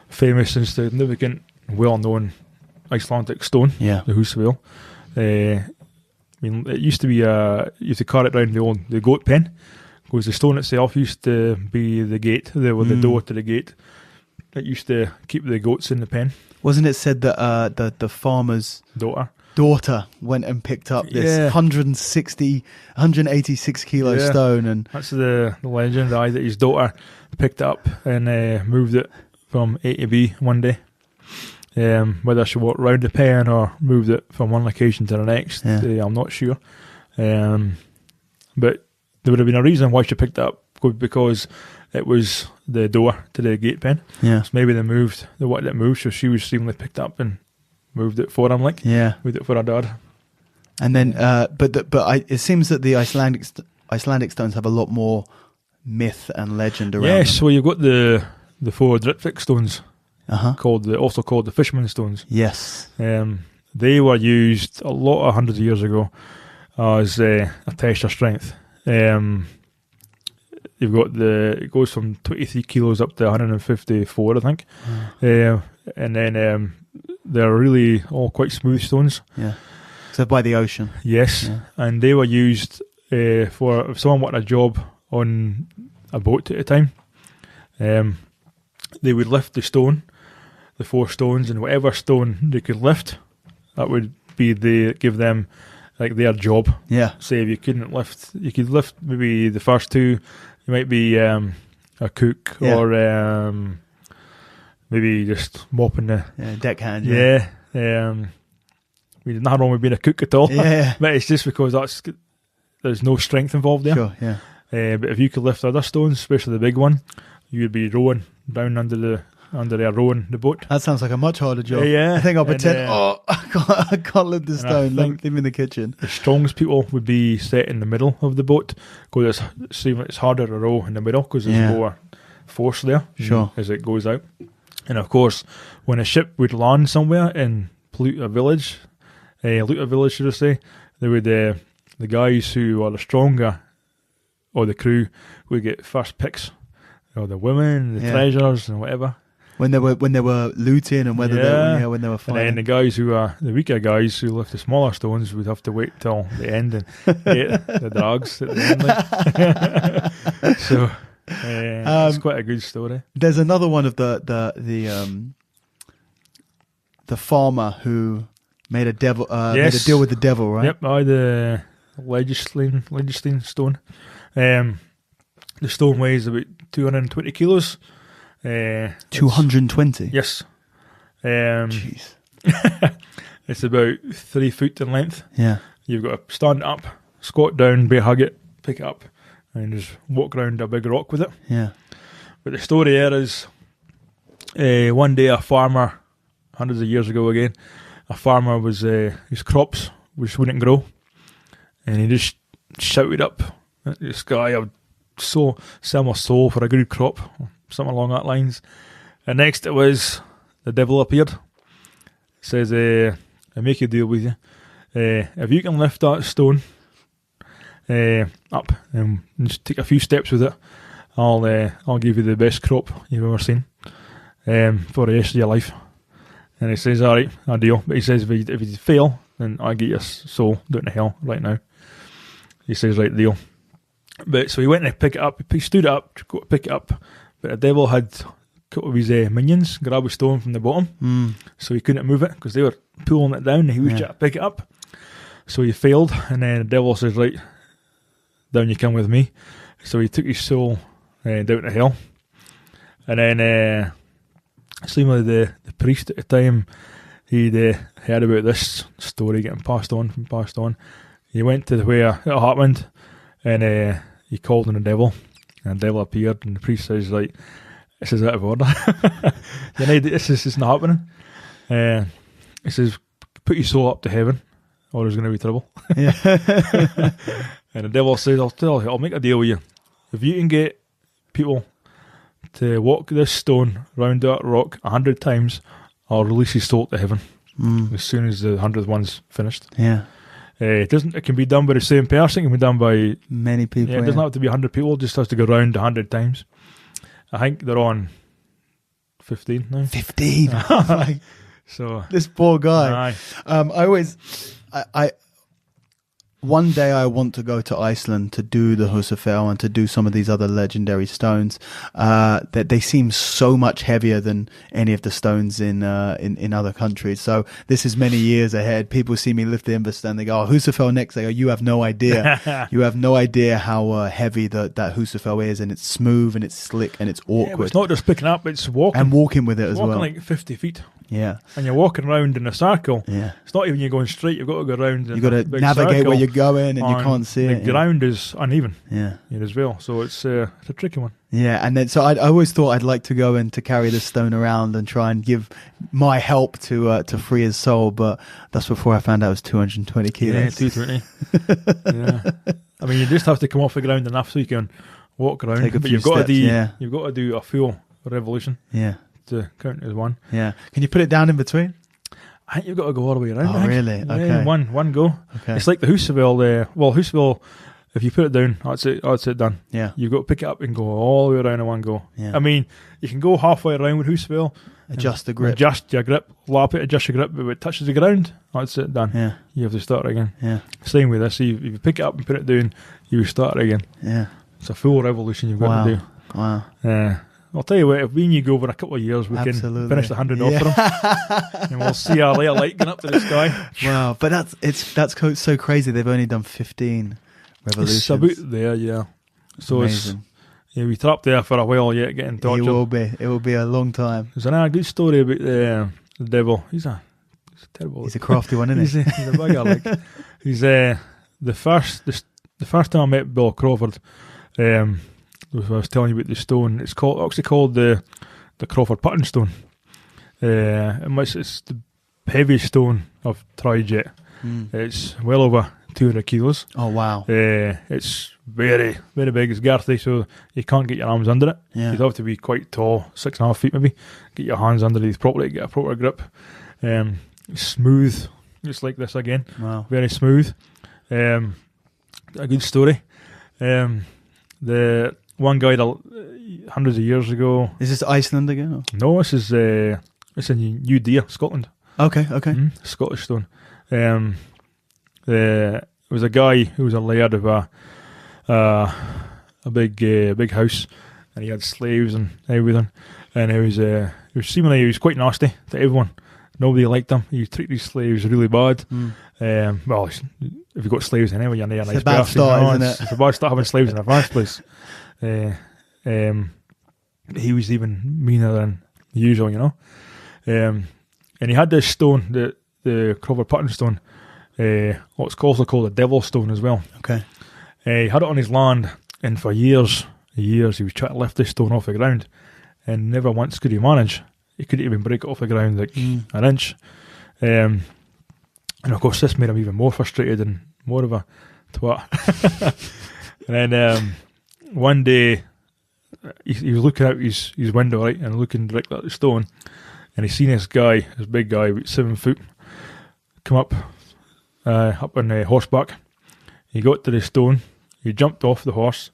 famous and significant, well-known Icelandic stone. Yeah, the Husafell. I mean, it used to be you used to carry it around the goat pen, because the stone itself used to be the gate, the door to the gate. It used to keep the goats in the pen. Wasn't it said that the farmer's daughter went and picked up this 186 kilo stone, and that's the legend. That his daughter picked it up and moved it from A to B one day. Whether she walked round the pen or moved it from one location to the next, I'm not sure. But there would have been a reason why she picked it up, because it was the door to the gate pen. Yeah. So maybe they moved, so she was seemingly picked up and moved it for him, moved it for her dad. And then, it seems that the Icelandic stones have a lot more myth and legend around them. Yes, well, you've got the 4 Drittvik stones, also called the Fisherman stones. Yes. They were used a lot of hundreds of years ago as a test of strength. You've got it goes from 23 kilos up to 154, I think. And then they're really all quite smooth stones. Yeah. So by the ocean. Yes. Yeah. And they were used for if someone wanted a job on a boat at a time. They would lift the 4 stones, and whatever stone they could lift, that would be give them like their job. Yeah. Say if you couldn't lift, you could lift maybe the first 2. You might be a cook or maybe just mopping the deckhand. Yeah. There's nothing wrong with being a cook at all. Yeah. But it's just because there's no strength involved there. Sure. Yeah. But if you could lift other stones, especially the big one, you would be rowing down under there, rowing the boat. That sounds like a much harder job. Yeah. I think I'll pretend, I can't lift the stone, leave me in the kitchen. The strongest people would be set in the middle of the boat, because it's harder to row in the middle, because there's more force there as it goes out. And of course, when a ship would land somewhere in Luta village should I say, they would the guys who are the stronger, or the crew, would get first picks, or the women, the treasures, and whatever. When they were looting, and when they were fighting. And then the guys who are the weaker guys who lift the smaller stones would have to wait till the end and get the drags at the end. So it's quite a good story. There's another one of the farmer who made a deal with the devil, right? Yep, the Legisline stone. The stone weighs about 220 kilos. 220? Yes. Jeez. It's about 3 foot in length. Yeah. You've got to stand up, squat down, hug it, pick it up, and just walk around a big rock with it. Yeah. But the story there is, one day a farmer, hundreds of years ago again, a farmer was, his crops wouldn't grow, and he just shouted up at the sky, I would sell my soul for a good crop, something along that lines. And next it was, the devil appeared. Says, I make a deal with you. If you can lift that stone up and just take a few steps with it, I'll give you the best crop you've ever seen for the rest of your life. And he says, all right, a deal. But he says, if you fail, then I'll get your soul down to hell right now. He says, right, deal. But so he went to pick it up. He stood up to go pick it up, but the devil had cut of his minions grab a stone from the bottom, so he couldn't move it because they were pulling it down. And he was trying to pick it up, so he failed. And then the devil says, "Right, down you come with me." So he took his soul down to hell. And then, seemingly the priest at the time, he'd heard about this story getting passed on. He went to where it happened, and he called on the devil, and the devil appeared, and the priest says, like, this is out of order. This is not happening. He says, put your soul up to heaven, or there's going to be trouble. Yeah. And the devil says, I'll make a deal with you. If you can get people to walk this stone round that rock 100 times, I'll release his soul to heaven as soon as the 100th one's finished. Yeah. It can be done by the same person. It can be done by many people. Yeah, it doesn't have to be 100 people. It just has to go round 100 times. I think they're on 15 now. 15. So this poor guy. One day I want to go to Iceland to do the Husafell and to do some of these other legendary stones. That they seem so much heavier than any of the stones in other countries. So this is many years ahead. People see me lift the Inverstand and they go, "Oh, Husafell next." They go, "You have no idea. You have no idea how heavy that Husafell is, and it's smooth and it's slick and it's awkward. It's not just picking up; it's walking and walking with it as well. Walking like 50 feet. Yeah, and you're walking around in a circle. Yeah, it's not even you're going straight. You've got to go around. You've got to navigate where you're going, and you can't see it. The ground is uneven. Yeah, as well. So it's a tricky one. Yeah, and then so I always thought I'd like to go and to carry this stone around and try and give my help to free his soul, but that's before I found out it was 220 kilos. Yeah, 220. Yeah, I mean you just have to come off the ground enough so you can walk around. But you've got to do a full revolution. Yeah. To count as one. Yeah. Can you put it down in between? I think you've got to go all the way around. Oh, really? Yeah, okay. One go. Okay. It's like the Husafell. Husafell, if you put it down, that's it done. Yeah. You've got to pick it up and go all the way around in one go. Yeah. I mean, you can go halfway around with Husafell. Adjust the grip. Adjust your grip. Lap it, adjust your grip. But if it touches the ground, that's it, done. Yeah. You have to start again. Yeah. Same with this. If you pick it up and put it down, you start again. Yeah. It's a full revolution you've got to do. Wow. I'll tell you what, if me and you go over a couple of years, we can finish the 100 off for them. And we'll see our light going up to the sky. Wow, but that's so crazy. They've only done 15 revolutions. It's about there, yeah. So amazing. We trapped there for a while yet, getting tortured. It will be a long time. There's a good story about the devil. He's terrible. He's a crafty one, isn't he? He's a bugger. He's the first time I met Bill Crawford. I was telling you about the stone. It's actually called the Crawford Putting Stone. It's the heaviest stone I've tried yet. It's well over 200 kilos. Oh wow! It's very, very big. It's girthy, so you can't get your arms under it. Yeah. You'd have to be quite tall, 6.5 feet maybe. Get your hands underneath properly, get a proper grip. It's smooth, just like this again. Wow! Very smooth. A good story. The one guy hundreds of years ago. Is this Iceland again? Or? No, this is it's in New Deer, Scotland. Okay. Scottish stone. There was a guy who was a laird of a big house, and he had slaves and everything. And he was quite nasty to everyone. Nobody liked him. He treated his slaves really bad. Well, if you've got slaves anyway, you're near a nice bad start, isn't it? It's a bad start having slaves in the first place. He was even meaner than usual, you know. And he had this stone, the Crawford Putting Stone, what's also called the Devil Stone as well. Okay. He had it on his land, and for years he was trying to lift this stone off the ground, and never once could he manage. He couldn't even break it off the ground like an inch. And of course this made him even more frustrated and more of a twat. And then one day he was looking out his window, right, and looking directly at the stone, and he seen this big guy, about 7 foot, come up on horseback. He got to the stone, he jumped off the horse,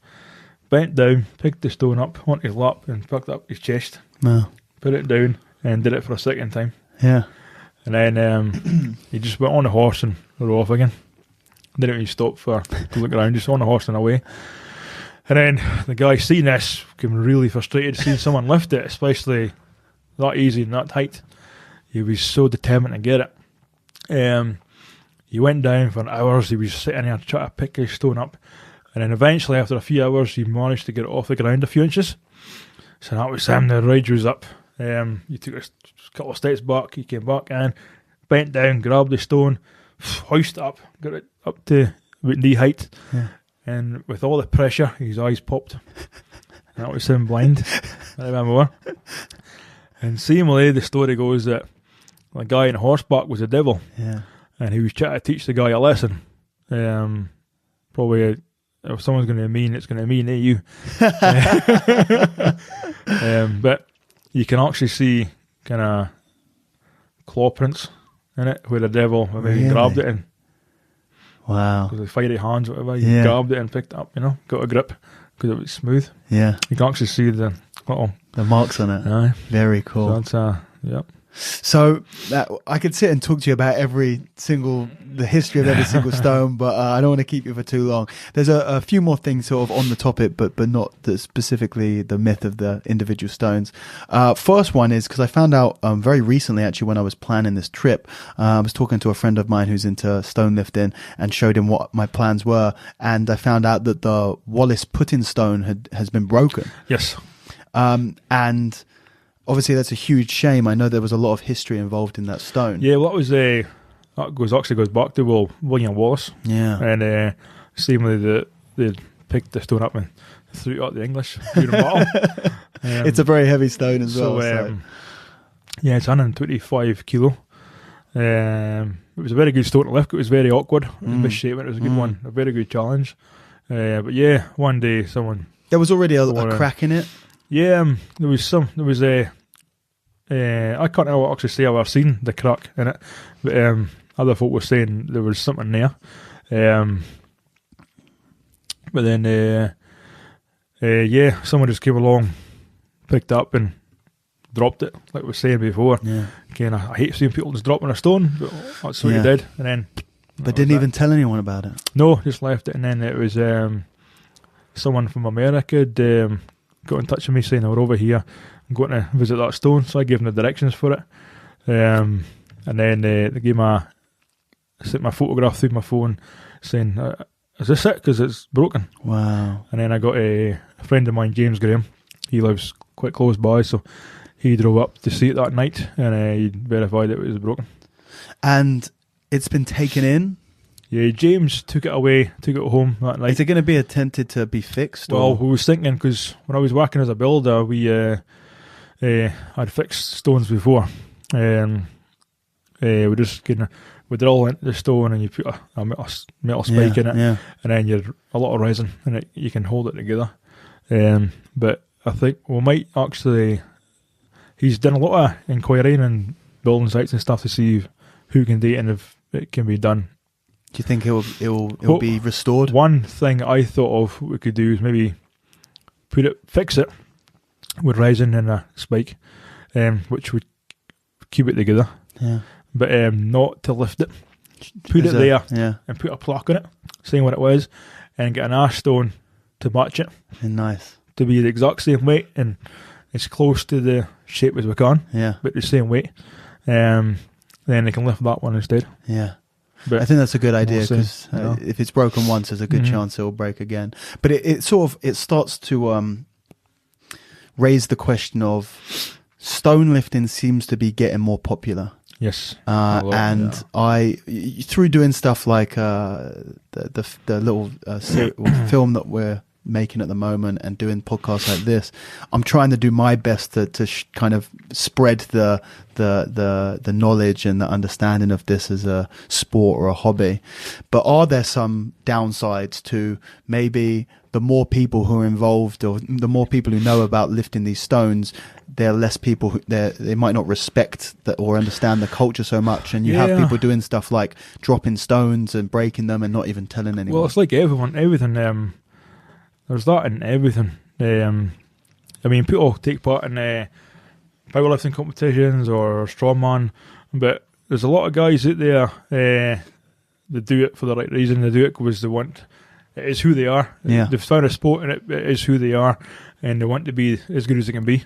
bent down, picked the stone up onto his lap and picked up his chest. Wow. Put it down and did it for a second time. Yeah. And then he just went on the horse and rode off again. Didn't even stop to look around, just on the horse and away. And then the guy seeing this became really frustrated, seeing someone lift it, especially that easy and that tight. He was so determined to get it. He went down for hours. He was sitting there trying to pick his stone up. And then eventually, after a few hours, he managed to get it off the ground a few inches. So that was him. The rage was up. He took a couple of steps back. He came back in, bent down, grabbed the stone, hoisted it up, got it up to about knee height. Yeah. And with all the pressure, his eyes popped. That was him blind. I remember. And seemingly, the story goes that the guy in horseback was the devil. Yeah. and he was trying to teach the guy a lesson. Probably if someone's going to be mean, it's going to be mean to you. But you can actually see kind of claw prints in it where the devil maybe grabbed it in. Wow. Because the fiery hands, whatever, he grabbed it and picked it up, got a grip because it was smooth. Yeah. You can actually see the marks on it. Aye. Very cool. So that's, yep. So I could sit and talk to you about the history of every single stone, but I don't want to keep you for too long. There's a few more things sort of on the topic, but not specifically the myth of the individual stones. First one is because I found out very recently, actually, when I was planning this trip, I was talking to a friend of mine who's into stone lifting and showed him what my plans were, and I found out that the Wallace put-in stone has been broken. Yes. And obviously, that's a huge shame. I know there was a lot of history involved in that stone. Yeah, well, that goes back to William Wallace. Yeah, and seemingly they picked the stone up and threw it at the English during battle. It's a very heavy stone as well. Yeah, it's 125 kilo. It was a very good stone to lift. It was very awkward, misshapen. It was a good one, a very good challenge. But yeah, one day there was already a crack in it. Yeah, there was a. I can't actually say I've ever seen the crack in it, but other folk were saying there was something there. But then, someone just came along, picked up and dropped it, like we were saying before. Yeah. Again, I hate seeing people just dropping a stone, but that's what he did. And then, but didn't even tell anyone about it. No, just left it, and then it was someone from America got in touch with me saying they were over here and going to visit that stone, so I gave them the directions for it. And then they sent my photograph through my phone saying, is this it? Because it's broken. Wow. And then I got a friend of mine, James Graham, he lives quite close by, so he drove up to see it that night and he verified it was broken. And it's been taken in? Yeah, James took it home that night. Is it going to be attempted to be fixed? Well, we was thinking, because when I was working as a builder, we had fixed stones before. We just we drill into the stone and you put a metal spike in it, and then you're a lot of resin and you can hold it together. But I think we might actually. He's done a lot of inquiring and building sites and stuff to see who can do it and if it can be done. Do you think it will be restored? One thing I thought of we could do is maybe fix it with resin and a spike, which would keep it together. Yeah. But not to lift it. Put it there and put a plaque on it, saying what it was, and get an ash stone to match it. Nice. To be the exact same weight and as close to the shape as we can. Yeah. But the same weight. Then they can lift that one instead. Yeah. But I think that's a good idea because if it's broken once, there's a good chance it will break again. But it starts to raise the question of stone lifting seems to be getting more popular. Yes, I through doing stuff like the little film that we're making at the moment and doing podcasts like this, I'm trying to do my best to kind of spread the knowledge and the understanding of this as a sport or a hobby. But are there some downsides to maybe the more people who are involved or the more people who know about lifting these stones, there are less people who they might not respect or understand the culture so much, and you have people doing stuff like dropping stones and breaking them and not even telling anyone? Well, it's like everything. There's that in everything. I mean, people take part in powerlifting competitions or strongman, but there's a lot of guys out there that do it for the right reason. They do it because they want. It is who they are. Yeah. They've found a sport and it is who they are, and they want to be as good as they can be.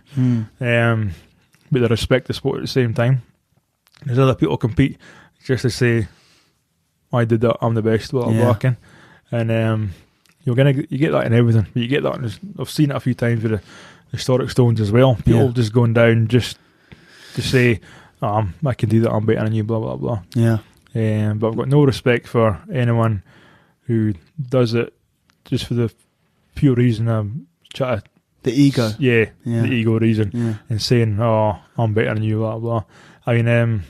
But they respect the sport at the same time. There's other people compete just to say, I did that, I'm the best while I'm working. And you get that in everything. But you get that I've seen it a few times with the historic stones as well. People just going down just to say, I can do that, I'm better than you, blah, blah, blah. Yeah. But I've got no respect for anyone who does it just for the pure reason of the ego. The ego reason, and saying, I'm better than you, blah, blah. I mean,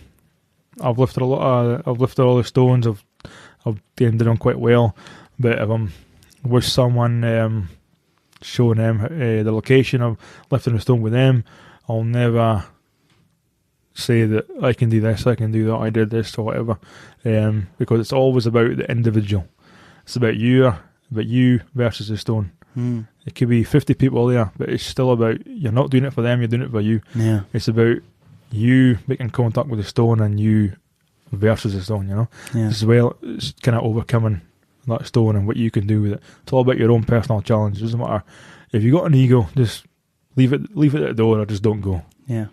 I've lifted I've lifted all the stones. I've done them quite well. But if I'm with someone, showing them the location of lifting a stone with them, I'll never say that I can do this, I can do that, I did this or whatever, because it's always about the individual. It's about you versus the stone. It could be 50 people there, but it's still about, you're not doing it for them, you're doing it for you. Yeah. It's about you making contact with the stone and you versus the stone, you know. Yeah. As well, it's kind of overcoming that stone and what you can do with it. It's all about your own personal challenge. It doesn't matter if you got an ego, just leave it at the door or just don't go. Yeah.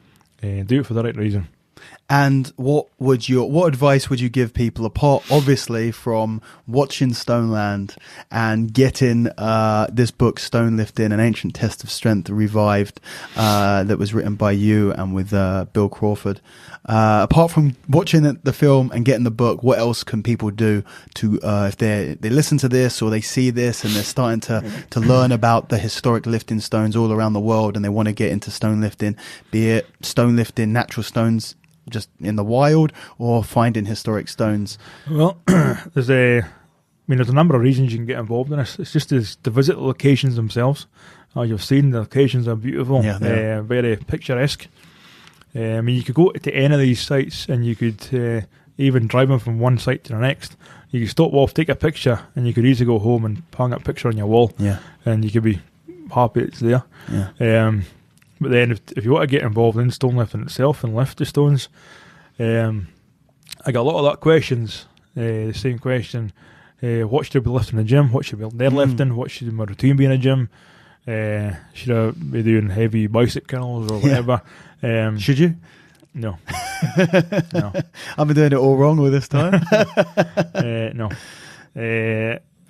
Do it for the right reason. And what advice would you give people, apart obviously from watching Stoneland and getting this book, Stone Lifting, An Ancient Test of Strength, revived, that was written by you and with Bill Crawford. Apart from watching the film and getting the book, what else can people do to, if they listen to this or they see this and they're starting to learn about the historic lifting stones all around the world and they want to get into stone lifting, be it stone lifting, natural stones just in the wild, or finding historic stones? Well, there's a number of reasons you can get involved in this. It's just to visit the locations themselves. You've seen the locations are beautiful, very picturesque. You could go to any of these sites and you could even drive them from one site to the next. You could stop off, take a picture, and you could easily go home and hang a picture on your wall. Yeah. And you could be happy it's there. Yeah. But then if you want to get involved in stone lifting itself and lift the stones, I got a lot of that questions, the same question, what should I be lifting in the gym, what should I be deadlifting, what should my routine be in a gym, should I be doing heavy bicep curls or whatever. Should you? No. No. I've been doing it all wrong with this time. No.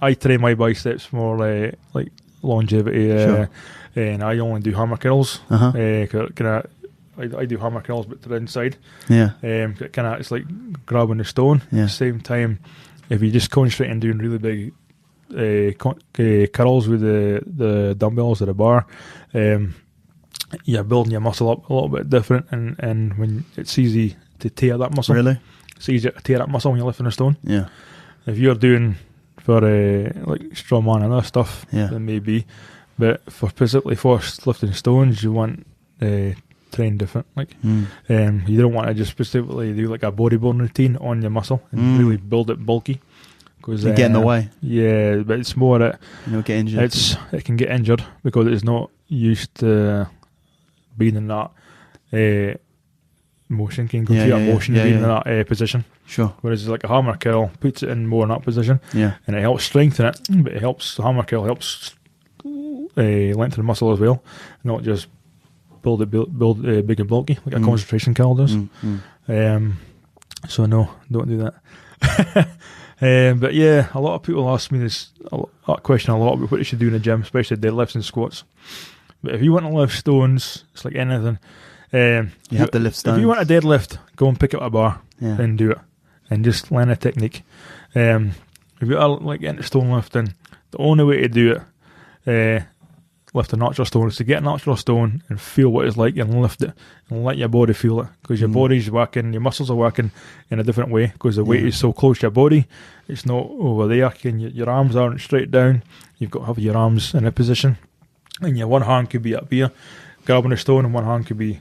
I train my biceps more like longevity. Sure. And I only do hammer curls. I do hammer curls, but to the inside. Yeah. It's like grabbing the stone. Yeah. At the same time, if you just concentrate on doing really big curls with the dumbbells or the bar, you're building your muscle up a little bit different, and when it's easy to tear that muscle. Really? It's easier to tear that muscle when you're lifting a stone. Yeah. If you're doing for like strongman and other stuff, then maybe. But specifically for lifting stones, you want train different. Like, you don't want to just specifically do like a bodybuilding routine on your muscle and really build it bulky. Because get in the way. Yeah, but it's more that get injured. It can get injured because it's not used to being in that motion. Can go through that motion being in that position. Sure. Whereas like a hammer curl puts it in more in that position. Yeah. And it helps strengthen it, but the hammer curl helps lengthen the muscle as well, not just build big and bulky like a concentration curl does. So no, don't do that. But yeah, a lot of people ask me that question a lot about what you should do in the gym, especially deadlifts and squats. But if you want to lift stones, it's like anything. You have to lift stones. If you want a deadlift, go and pick up a bar and do it, and just learn a technique. If you are like into stone lifting, the only way to do it, lift a natural stone, is to get a natural stone and feel what it's like and lift it and let your body feel it, because your body's working, your muscles are working in a different way because the weight is so close to your body. It's not over there. Your arms aren't straight down. You've got to have your arms in a position, and your one hand could be up here grabbing a stone and one hand could be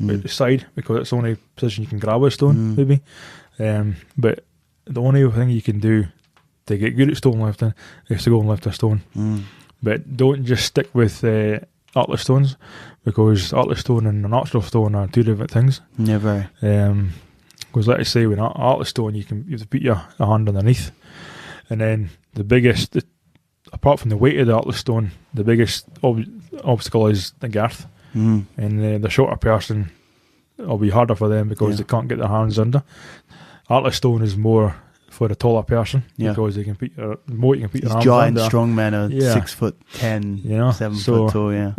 at the side, because it's the only position you can grab a stone maybe. But the only thing you can do to get good at stone lifting is to go and lift a stone. But don't just stick with atlas stones, because atlas stone and a natural stone are two different things. Yeah, very. Because like I say, with an atlas stone, you have to put your hand underneath, and then the biggest, apart from the weight of the atlas stone, the biggest obstacle is the girth. And the shorter person, it'll be harder for them because they can't get their hands under. Atlas stone is more for the taller person, because they can put your arms giant under. Strong men are 6'10", 7 foot tall. Yeah,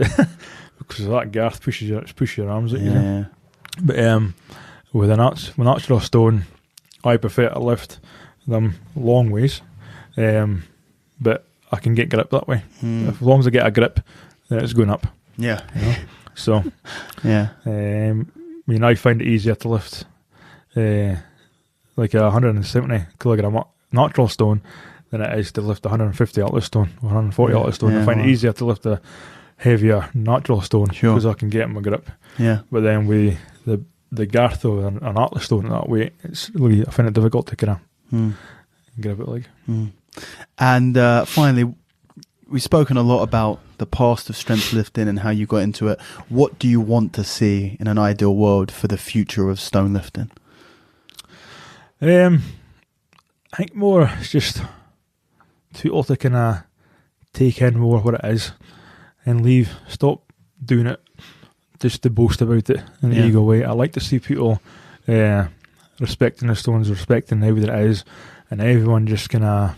because that girth pushes your arms out. Yeah. But with a natural stone, I prefer to lift them long ways, but I can get grip that way. As long as I get a grip, then it's going up. Yeah. So, I find it easier to lift like a 170 kilogram natural stone than it is to lift a 150 outlet stone or 140 outlet stone. I find it easier to lift a heavier natural stone because I can get in my grip. Yeah. But then with the girth of an outlet stone at that weight, it's really, I find it difficult to kind of grip it like. And finally, we've spoken a lot about the past of strength lifting and how you got into it. What do you want to see in an ideal world for the future of stone lifting? I think more it's just people to kind of take in more what it is and stop doing it just to boast about it in an ego way. I like to see people respecting the stones, respecting everything it is, and everyone just kind of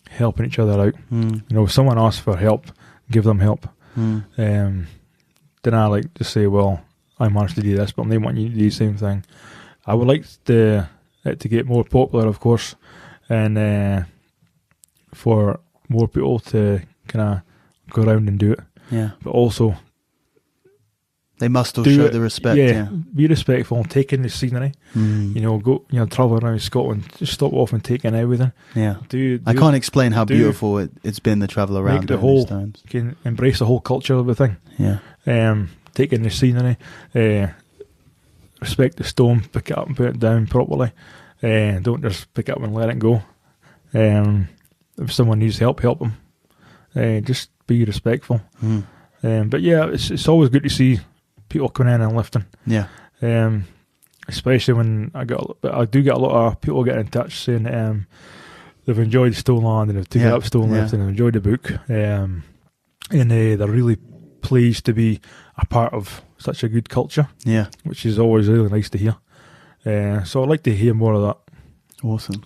helping each other out. You know, if someone asks for help, give them help. Then I like to say, well, I managed to do this, but they want you to do the same thing. I would like it to get more popular, of course, and for more people to kind of go around and do it. Yeah. But also, they must all show the respect. Yeah, be respectful, take in the scenery. You know, go, travel around Scotland, just stop off and take in everything. Yeah, I can't explain how beautiful it's been to travel around. The whole, can embrace the whole culture of the thing. Yeah, take in the scenery, respect the stone, pick it up and put it down properly. Don't just pick it up and let it go. If someone needs help them. Just be respectful. But yeah, it's always good to see people coming in and lifting. Yeah. Especially when I do get a lot of people getting in touch saying they've enjoyed Stoneland and they've taken up stone lifting and enjoyed the book. And they're really pleased to be a part of such a good culture. Yeah. Which is always really nice to hear. So I'd like to hear more of that. Awesome.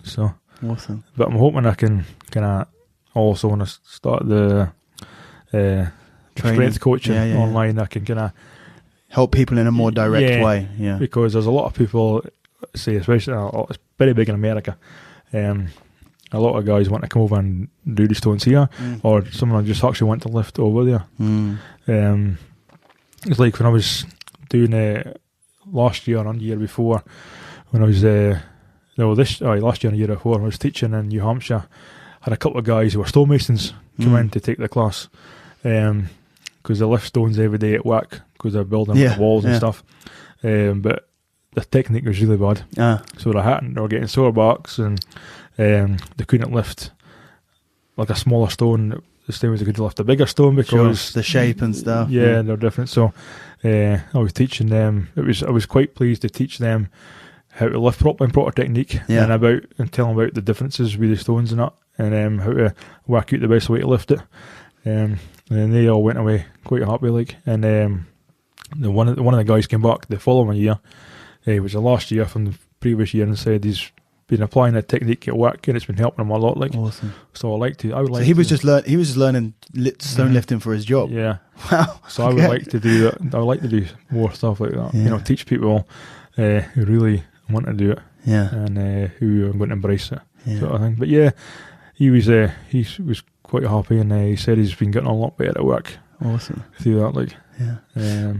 Awesome. But I'm hoping I can kind of also, when I start the strength coaching online, I can kind of help people in a more direct way. Yeah, because there's a lot of people, say, especially it's very big in America. A lot of guys want to come over and do the stones here, or someone just actually want to lift over there. It's like when I was doing last year and the year before, when I was last year and the year before, when I was teaching in New Hampshire. Had a couple of guys who were stonemasons come in to take the class, because they lift stones every day at work because they're building the walls and stuff. But the technique was really bad, so they were getting sore backs, and they couldn't lift like a smaller stone the same as they could lift a bigger stone because the shape and stuff. Yeah, they're different. So I was teaching them. I was quite pleased to teach them how to lift properly and proper technique, and tell them about the differences with the stones and that. And how to work out the best way to lift it. And they all went away quite happy, like. And one of the guys came back the following year, which was the last year from the previous year, and said he's been applying that technique at work and it's been helping him a lot, like. Awesome. So I would like to. He was just learning stone lifting for his job. Yeah. Wow. So I would like to do that. I would like to do more stuff like that. Yeah. Teach people who really want to do it. Yeah. And who are going to embrace it. Yeah. Sort of thing. But yeah. He was quite happy, and he said he's been getting a lot better at work. Awesome. Through that, like. Yeah.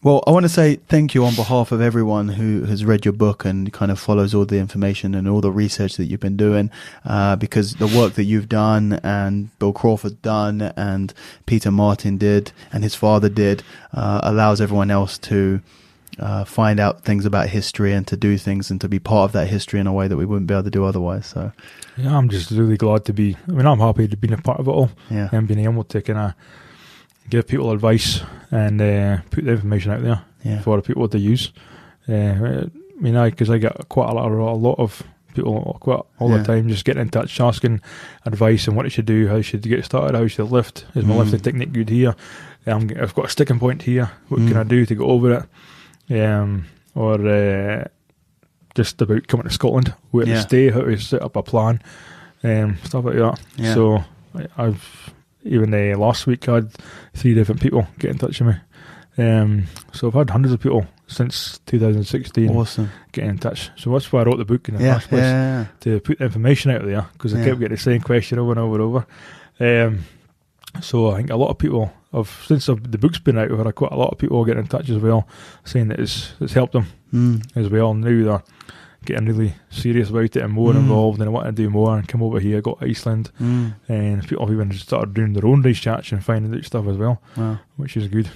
Well, I want to say thank you on behalf of everyone who has read your book and kind of follows all the information and all the research that you've been doing, because the work that you've done and Bill Crawford done and Peter Martin did and his father did allows everyone else to find out things about history and to do things and to be part of that history in a way that we wouldn't be able to do otherwise. So yeah, I'm just really glad to be. I'm happy to be a part of it all. Yeah. And being able to kind of give people advice and put the information out there for the people to use. Because I get quite a lot of people all the time just getting in touch, asking advice on what they should do, how they should get started, how they should lift. Is my lifting technique good here? I've got a sticking point here. What can I do to get over it? Or just about coming to Scotland, where to stay, how to set up a plan, stuff like that. Yeah. So I've even last week I had 3 different people get in touch with me. So I've had hundreds of people since 2016 get in touch. So that's why I wrote the book in the first place, to put the information out there, because I kept getting the same question over and over and over. So I think a lot of people since the book's been out, we've had quite a lot of people getting in touch as well, saying that it's helped them as well. Now they're getting really serious about it and more involved, and I wanted to do more and come over here, go to Iceland, and people have even started doing their own race chats and finding out stuff as well, which is good.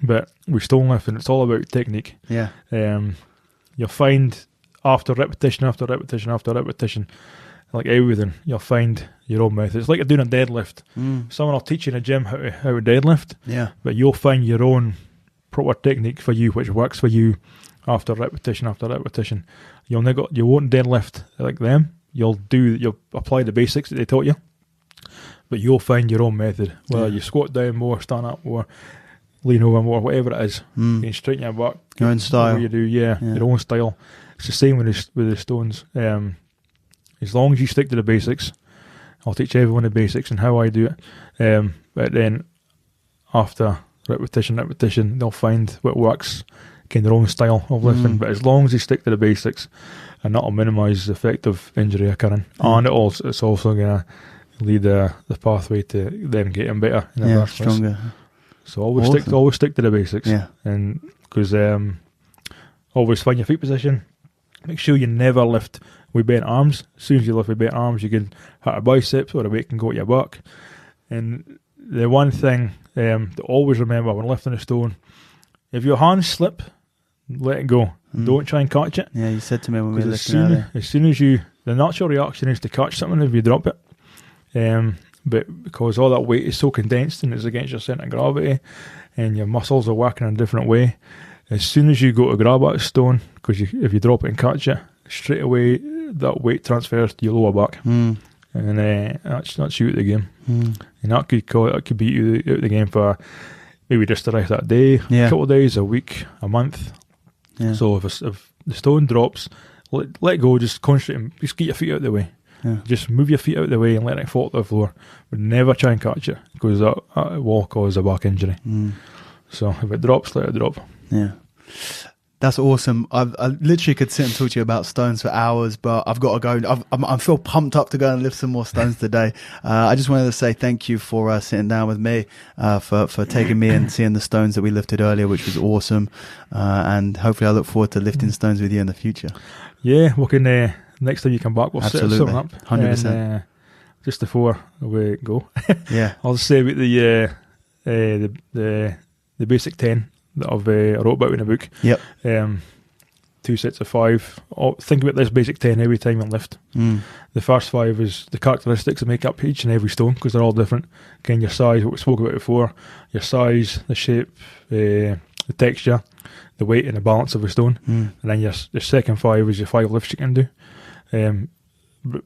But with stone lifting, it's all about technique. Yeah. You'll find after repetition, after repetition, after repetition, like everything, you'll find your own method. It's like doing a deadlift. Someone will teach you in a gym how to deadlift, but you'll find your own proper technique for you, which works for you after repetition after repetition. You won't deadlift like them. You'll apply the basics that they taught you, but you'll find your own method. Whether you squat down more, stand up more, lean over more, whatever it is, you can straighten your back. Your own style. You do, your own style. It's the same with the stones. As long as you stick to the basics, I'll teach everyone the basics and how I do it. But then after repetition, they'll find what works, kind of their own style of lifting. But as long as they stick to the basics, and that'll minimise the effect of injury occurring, and it's also going to lead the pathway to them getting better in the first place. Stronger. So always stick to the basics. And because always find your feet position. Make sure you never lift with bent arms. As soon as you lift with bent arms, you can hit a biceps or a weight can go at your back. And the one thing to always remember when lifting a stone, if your hands slip, let it go. Don't try and catch it. Yeah, you said to me when we were lifting earlier. As soon as the natural reaction is to catch something if you drop it. But because all that weight is so condensed and it's against your centre of gravity and your muscles are working in a different way, as soon as you go to grab at a stone, because if you drop it and catch it, straight away that weight transfers to your lower back, and that's you out the game. And that could beat you out the game for maybe just the rest of that day, a couple of days, a week, a month. So if the stone drops, let go. Just concentrate. Just get your feet out of the way. Just move your feet out of the way and let it fall to the floor. But never try and catch it, because that will cause a back injury. So if it drops, let it drop. Yeah. That's awesome. I literally could sit and talk to you about stones for hours, but I've got to go. I feel pumped up to go and lift some more stones today. I just wanted to say thank you for sitting down with me, for taking me and seeing the stones that we lifted earlier, which was awesome. And hopefully I look forward to lifting stones with you in the future. Yeah, we can, next time you come back, we'll set something up. 100%. And, just before we go, yeah, I'll just say about the basic 10 that I've wrote about in a book. Yep. 2 sets of 5. Think about this basic 10 every time you lift. The first 5 is the characteristics that make up each and every stone, because they're all different. Again, your size, what we spoke about before, your size, the shape, the texture, the weight and the balance of a stone. And then your second 5 is your 5 lifts you can do.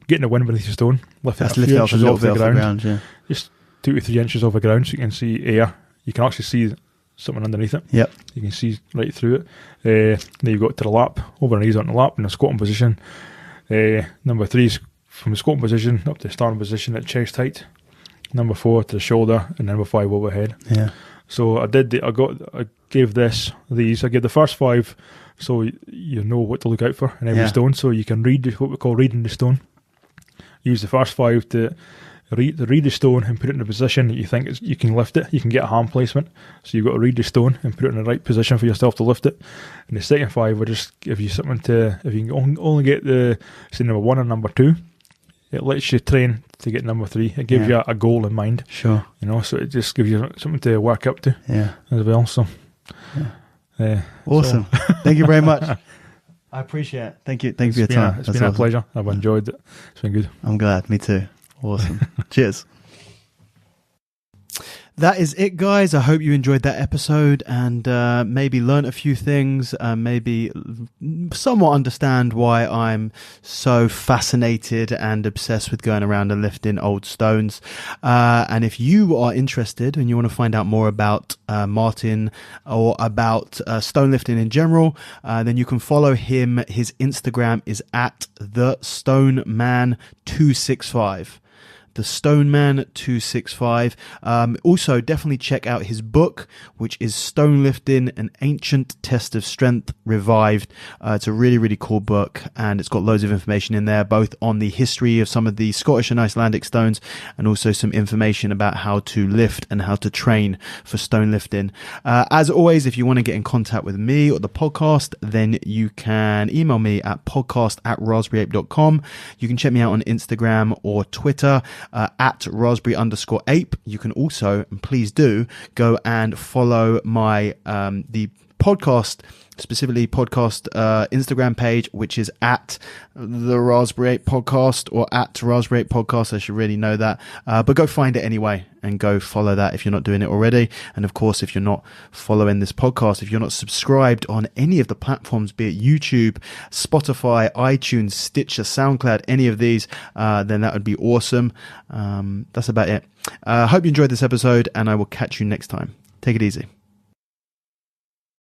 Getting a wind beneath your stone, lifting a few inches off the ground, just 2 to 3 inches off the ground, so you can see air. You can actually see something underneath it. Yep. You can see right through it. Then you've got to the lap, over the knees on the lap in a squatting position. Number 3 is from the squatting position up to the starting position at chest height. Number 4 to the shoulder, and number 5 overhead. Yeah. So I gave the first 5 so you know what to look out for in every stone, so you can read what we call reading the stone. Use the first 5 to read the stone and put it in a position that you think you can lift it. You can get a hand placement, so you've got to read the stone and put it in the right position for yourself to lift it. And the second 5 will just give you something to, if you can only get the number 1 and number 2, it lets you train to get number 3. It gives you a goal in mind. Sure. So it just gives you something to work up to as well. So awesome. Thank you very much. I appreciate it. Thank you for your time. It's been a pleasure. I've enjoyed it. It's been good. I'm glad. Me too. Awesome. Cheers. That is it, guys. I hope you enjoyed that episode and maybe learnt a few things, maybe somewhat understand why I'm so fascinated and obsessed with going around and lifting old stones. And if you are interested and you want to find out more about Martin or about stone lifting in general, then you can follow him. His Instagram is at TheStoneman265. the Stoneman265. Also, definitely check out his book, which is Stone Lifting, An Ancient Test of Strength Revived. It's a really, really cool book, and it's got loads of information in there, both on the history of some of the Scottish and Icelandic stones, and also some information about how to lift and how to train for stone lifting. As always, if you want to get in contact with me or the podcast, then you can email me at podcast@raspberryape.com. You can check me out on Instagram or Twitter at raspberry_ape. You can also, and please do, go and follow my the podcast, specifically podcast Instagram page, which is at the Raspberry Ape Podcast, or at Raspberry Ape Podcast. I should really know that, but go find it anyway and go follow that if you're not doing it already. And of course, if you're not following this podcast, if you're not subscribed on any of the platforms, be it YouTube, Spotify, iTunes, Stitcher, SoundCloud, any of these, then that would be awesome. That's about it. I hope you enjoyed this episode, and I will catch you next time. Take it easy.